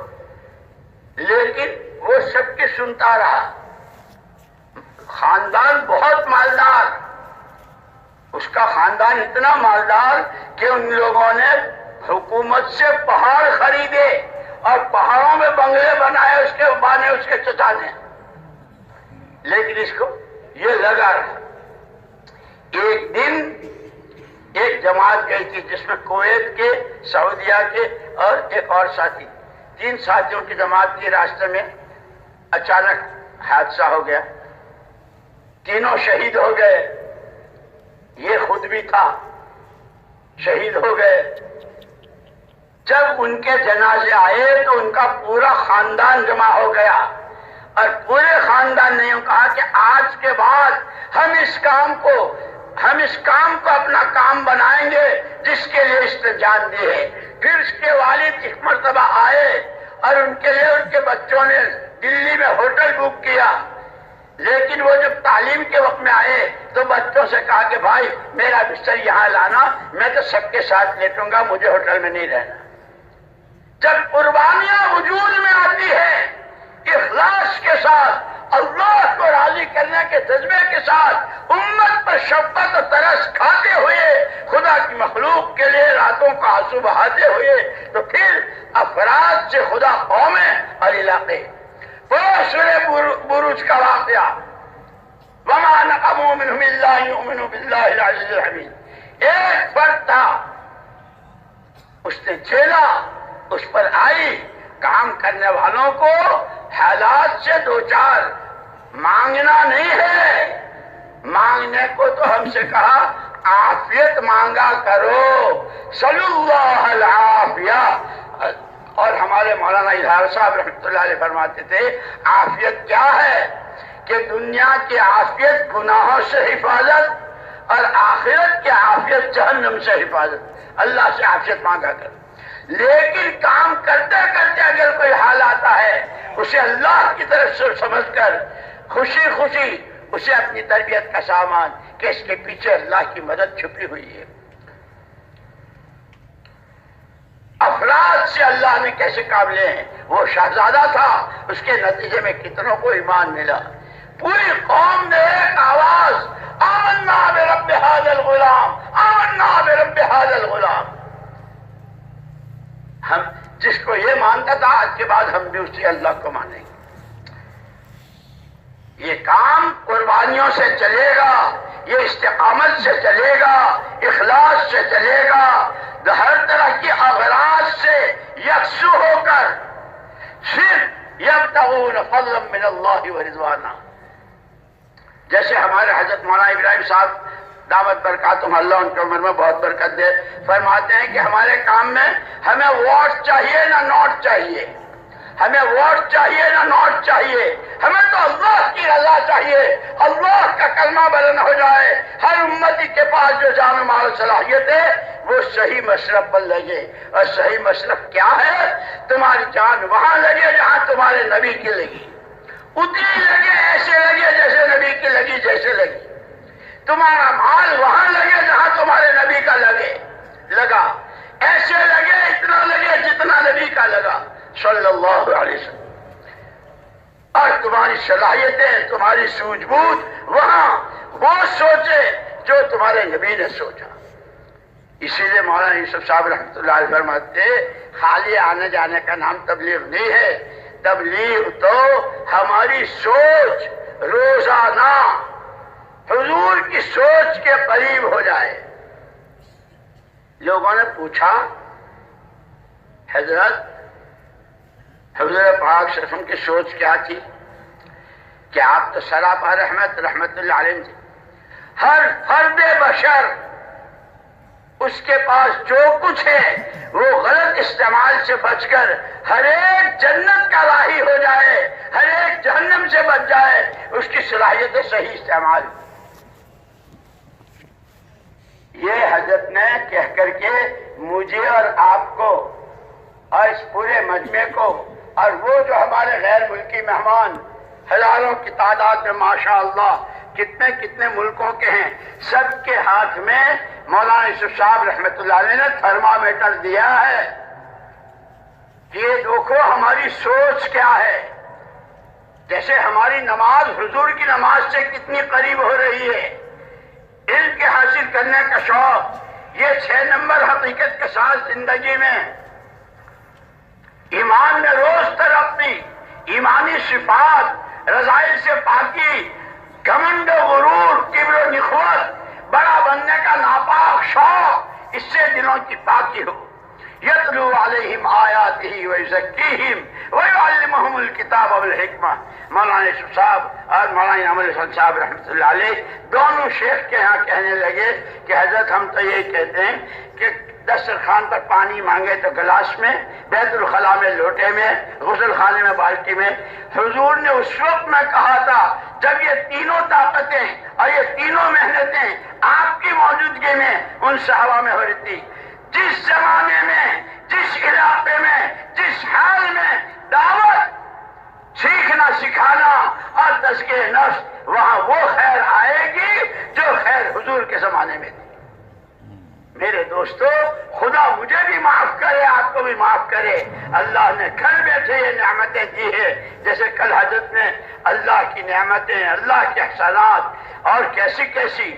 لیکن وہ سب کی سنتا رہا۔ خاندان بہت مالدار، اس کا خاندان اتنا مالدار کہ ان لوگوں نے حکومت سے پہاڑ خریدے اور پہاڑوں میں بنگلے بنائے اس کے بانے، اس کے چچا نے، لیکن اس کو یہ لگا رہا۔ ایک دن ایک جماعت گئی تھی جس میں کویت کے، سعودیہ کے اور ایک اور ساتھی، 3 ساتھیوں کی جماعت کی۔ راستے میں اچانک حادثہ ہو گیا، تینوں شہید ہو گئے، یہ خود بھی تھا، شہید ہو گئے۔ جب ان کے جنازے آئے تو ان کا پورا خاندان جمع ہو گیا، اور پورے خاندان نے کہا کہ آج کے بعد ہم اس کام کو اپنا کام بنائیں گے جس کے لیے اس نے جان دی ہے۔ پھر اس کے والد ایک مرتبہ آئے اور ان کے لیے ان کے بچوں نے دلی میں ہوٹل بک کیا، لیکن وہ جب تعلیم کے وقت میں آئے تو بچوں سے کہا کہ بھائی میرا بستر یہاں لانا، میں تو سب کے ساتھ لیٹوں گا، مجھے ہوٹل میں نہیں رہنا۔ جب قربانیاں وجود میں آتی ہے اخلاص کے ساتھ، اللہ کو راضی کرنے کے جذبے کے ساتھ، امت پر شفقت و ترس کھاتے ہوئے، خدا کی مخلوق کے لیے راتوں کا آنسو بہاتے ہوئے، تو پھر افراد سے خدا قومیں اور علاقے۔ سورہ بروج کا واقعہ، وما نقموا منهم الا ان يؤمنوا بالله العزيز الحميد، ایک فرد تھا، اس نے جھیلا، اس پر آئی۔ کام کرنے والوں کو حالات سے دوچار مانگنا نہیں ہے، مانگنے کو تو ہم سے کہا عافیت مانگا کرو، صلی اللہ العافیہ۔ اور ہمارے مولانا اظہار صاحب رحمۃ اللہ علیہ فرماتے تھے عافیت کیا ہے کہ دنیا کی عافیت گناہوں سے حفاظت اور آخرت کی عافیت جہنم سے حفاظت۔ اللہ سے عافیت مانگا کر، لیکن کام کرتے کرتے اگر کوئی حال آتا ہے اسے اللہ کی طرف سے سمجھ کر خوشی خوشی اسے اپنی تربیت کا سامان کہ اس کے پیچھے اللہ کی مدد چھپی ہوئی ہے۔ افراد سے اللہ نے کیسے کام لے ہیں؟ وہ شہزادہ تھا، اس کے نتیجے میں کتنوں کو ایمان ملا۔ پوری قوم نے ایک آواز، آمنا برب ھذا الغلام، آمنا برب ھذا الغلام۔ ہم جس کو یہ مانتا تھا آج کے بعد ہم بھی اسی اللہ کو مانیں گے۔ یہ کام قربانیوں سے چلے گا، یہ استقامت سے چلے گا، اخلاص سے چلے گا، ہر طرح کی اغراض سے یکسو ہو کر، صرف یبتغون فضلا من اللہ ورضوانا۔ جیسے ہمارے حضرت مولانا ابراہیم صاحب دعوت برکاتہم، اللہ ان کی عمر میں بہت برکت دے، فرماتے ہیں کہ ہمارے کام میں ہمیں ووٹ چاہیے نہ نوٹ چاہیے، ہمیں ووٹ چاہیے نہ نوٹ چاہیے، ہمیں تو اللہ کی رضا چاہیے، اللہ کا کلمہ بلند ہو جائے، ہر امتی کے پاس جو جان و مال صلاحیت ہے وہ صحیح مشرب پر لگے، اور صحیح مشرب کیا ہے؟ تمہاری جان وہاں لگے جہاں تمہارے نبی کی لگی، اتنی لگے، ایسے لگے جیسے نبی کی لگی، جیسے لگی، تمہارا مال وہاں لگے جہاں تمہارے نبی کا لگا، ایسے لگے، اتنا لگے جتنا نبی کا لگا صلی اللہ علیہ وسلم، اور تمہاری صلاحیتیں، تمہاری سوجھ بوجھ وہاں وہ سوچے جو تمہارے نبی نے سوچا۔ اسی لیے مولانا یوسف صاحب رحمۃ اللہ علیہ فرماتے خالی آنے جانے کا نام تبلیغ نہیں ہے، تبلیغ تو ہماری سوچ روزانہ حضور کی سوچ کے قریب ہو جائے۔ لوگوں نے پوچھا حضرت حضور پاک صلی اللہ علیہ وسلم کی سوچ کیا تھی؟ کہ آپ تو سراپا رحمت اللہ علیہ تھے، ہر فرد بشر اس کے پاس جو کچھ ہے وہ غلط استعمال سے بچ کر ہر ایک جنت کا راہی ہو جائے، ہر ایک جہنم سے بچ جائے، اس کی صلاحیت صحیح استعمال۔ یہ حضرت نے کہہ کر کے مجھے اور آپ کو اور اس پورے مجمع کو اور وہ جو ہمارے غیر ملکی مہمان ہزاروں کی تعداد میں ماشاءاللہ کتنے کتنے ملکوں کے ہیں، سب کے ہاتھ میں مولانا یوسف صاحب رحمۃ اللہ علیہ نے تھرمامیٹر دیا ہے کہ یہ دیکھو ہماری سوچ کیا ہے، جیسے ہماری نماز حضور کی نماز سے کتنی قریب ہو رہی ہے، علم کے حاصل کرنے کا شوق، یہ 6 نمبر حقیقت کے ساتھ زندگی میں ایمان میں روز ترقی، ایمانی صفات، رذائل سے پاکی، گھمنڈ و غرور، کبر و نخوت، بڑا بننے کا ناپاک شوق، اس سے دلوں کی پاکی ہو۔ یتلو علیہم آیاتہ ویزکیہم ویعلمہم الکتاب والحکمہ۔ مولانا یوسف صاحب اور مولانا انعام الحسن صاحب رحمۃ اللہ علیہ دونوں شیخ کے ہاں کہنے لگے کہ حضرت ہم تو یہ کہتے ہیں کہ دسترخوان پر پانی مانگے تو گلاس میں، بیت الخلاء میں لوٹے میں، غسل خانے میں بالٹی میں۔ حضور نے اس وقت میں کہا تھا جب یہ تینوں طاقتیں اور یہ تینوں محنتیں آپ کی موجودگی میں ان صحابہ میں ہو رہی تھی، جس زمانے میں، جس علاقے میں، جس حال میں دعوت، سیکھنا سکھانا اور تزکیہ نفس، وہاں وہ خیر آئے گی جو خیر حضور کے زمانے میں تھی۔ میرے دوستو، خدا مجھے بھی معاف کرے، آپ کو بھی معاف کرے، اللہ نے گھر بیٹھے یہ نعمتیں دی ہے، جیسے کل حضرت نے اللہ کی نعمتیں، اللہ کے احسانات اور کیسی کیسی،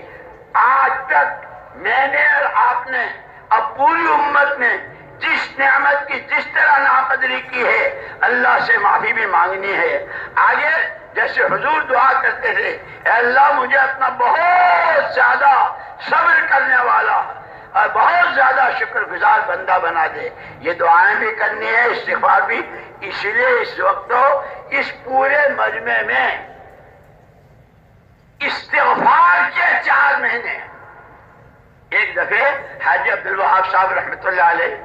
آج تک میں نے اور آپ نے، اب پوری امت نے جس نعمت کی جس طرح ناقدری کی ہے، اللہ سے معافی بھی مانگنی ہے۔ آگے جیسے حضور دعا کرتے تھے، اے اللہ مجھے اپنا بہت زیادہ صبر کرنے والا اور بہت زیادہ شکر گزار بندہ بنا دے، یہ دعائیں بھی کرنی ہے، استغفار بھی۔ اسی لیے اس وقت اس پورے مجمع میں استغفار کے 4 مہینے۔ ایک دفعہ حاجی عبدالوہاب صاحب رحمۃ اللہ علیہ،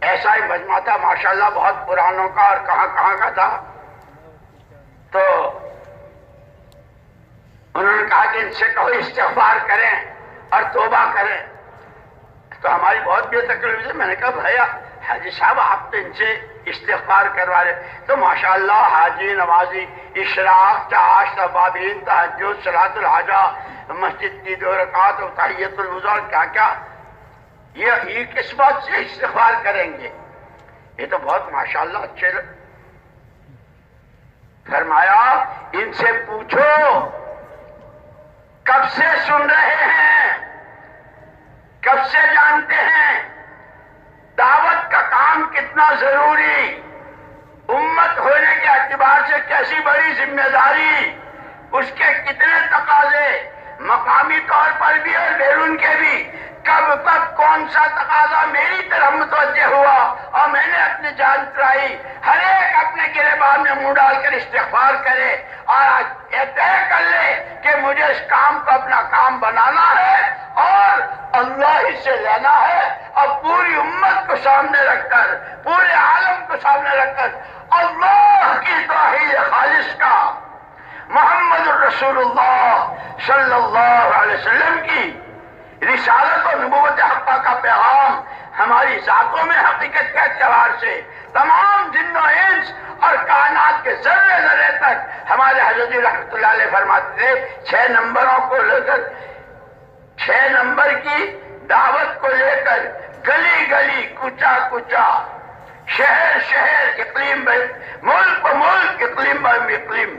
ایسا ہی مجمع تھا ماشاءاللہ بہت پرانوں کا اور کہاں کہاں کا تھا، تو انہوں نے کہا کہ ان سے کہو استغفار کریں اور توبہ کریں، تو ہماری بہت بے تکلیف ہے۔ میں نے کہا بھیا حاجی صاحب آپ تو ان سے استغفار کروا رہے، تو ماشاءاللہ حاجی، نمازی، اشراق، چاش، توابین، تہجد، صلاۃ الحاجہ، مسجد کی 2 رکعات اور تحیۃ الوضو، کیا کیا، یہ کس بات سے استغفار کریں گے؟ یہ تو بہت ماشاءاللہ اچھے۔ فرمایا ان سے پوچھو کب سے سن رہے ہیں، کب سے جانتے ہیں دعوت کا کام کتنا ضروری، امت ہونے کے اعتبار سے کیسی بڑی ذمہ داری، اس کے کتنے تقاضے مقامی طور پر بھی اور بیرون کے بھی، کب کب کون سا تقاضا میری طرف متوجہ ہوا اور میں نے اپنی جان چڑھائی۔ ہر ایک اپنے گریبان میں منہ ڈال کر استغفار کرے اور یہ طے کر لے کہ مجھے اس کام کو اپنا کام بنانا ہے سے لینا ہے اور پوری امت کو سامنے رکھ کر، پورے عالم کو سامنے رکھ کر اللہ کی توحید خالص کا، محمد الرسول اللہ صلی اللہ علیہ وسلم کی رسالت و نبوت حقہ کا پیغام ہماری ذاتوں میں حقیقت کے اعتبار سے تمام جن و انس اور کائنات کے ذرے ذرے تک ہمارے حضرت رحمۃ اللہ علیہ فرماتے تھے 6 نمبروں کو لے کر، 6 نمبر کی دعوت کو لے کر گلی گلی، کوچا کوچا، شہر شہر، اقلیم ملک ملک، اقلیم اقلیم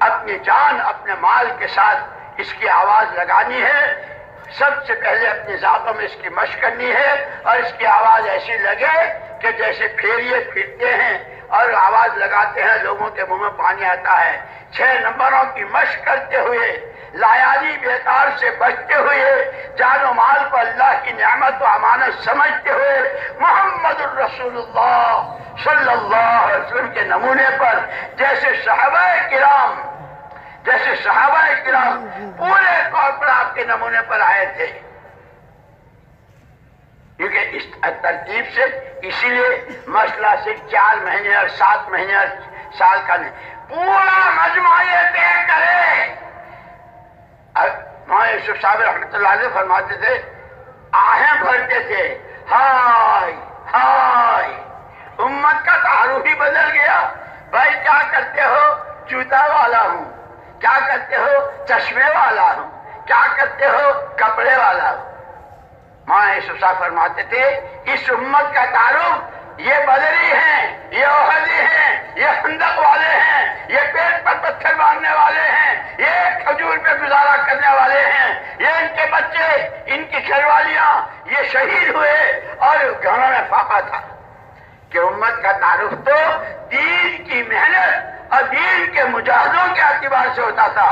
اپنی جان اپنے مال کے ساتھ اس کی آواز لگانی ہے۔ سب سے پہلے اپنی ذاتوں میں اس کی مشق کرنی ہے اور اس کی آواز ایسی لگے کہ جیسے پھیریے پھرتے ہیں اور آواز لگاتے ہیں لوگوں کے منہ میں پانی آتا ہے۔ 6 نمبروں کی مشق کرتے ہوئے، لایانی بیکار سے بچتے ہوئے، جان و مال کو اللہ کی نعمت و امانت سمجھتے ہوئے محمد الرسول اللہ صلی اللہ علیہ وسلم کے نمونے پر جیسے صحابہ کرام پورے طور پر آپ کے نمونے پر آئے تھے، کیونکہ اس ترتیب سے اسی لیے مسئلہ صرف 4 مہینے اور 7 مہینے اور سال کا نہیں، پورا مجمع یہ طے کرے۔ مولانا یوسف صاحب رحمۃ اللہ علیہ فرماتے تھے، آہیں بھرتے تھے، ہائے ہائے امت کا تعارف ہی بدل گیا۔ بھائی کیا کرتے ہو؟ جوتا والا ہوں۔ کیا کرتے ہو؟ چشمے والا ہوں۔ کیا کرتے ہو؟ کپڑے والا ہوں۔ مولانا یوسف صاحب فرماتے تھے، اس امت کا تعارف یہ بدری ہیں، یہ احدی ہیں، یہ خندق والے ہیں، یہ پیٹ پر پتھر باندھنے والے ہیں، یہ کھجور پہ گزارا کرنے والے ہیں، یہ ان کے بچے، ان کی گھر والیاں یہ شہید ہوئے اور گھروں میں فاقہ تھا۔ کہ امت کا تعارف تو دین کی محنت اور دین کے مجاہدوں کے اعتبار سے ہوتا تھا۔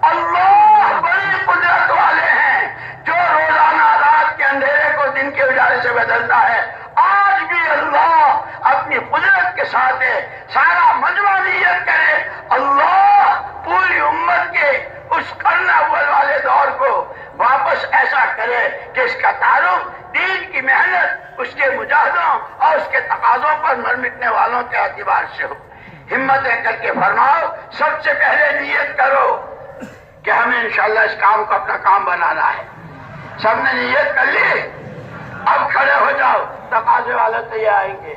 اللہ بڑی قدرت والے ہیں جو روزانہ رات کے اندھیرے کو دن کے اجالے سے بدلتا ہے۔ آج بھی اللہ اپنی قدرت کے ساتھ ہے۔ سارا مجمع نیت کرے، اللہ پوری امت کے اس قرن اول والے دور کو واپس ایسا کرے کہ اس کا تعارف دین کی محنت، اس کے مجاہدوں اور اس کے تقاضوں پر مر مٹنے والوں کے اعتبار سے ہو۔ ہمت کر کے فرماؤ، سب سے پہلے نیت کرو کہ ہمیں انشاءاللہ اس کام کو اپنا کام بنانا ہے۔ سب نے نیت کر لی؟ اب کھڑے ہو جاؤ، تقاضے والے تو یہ آئیں گے۔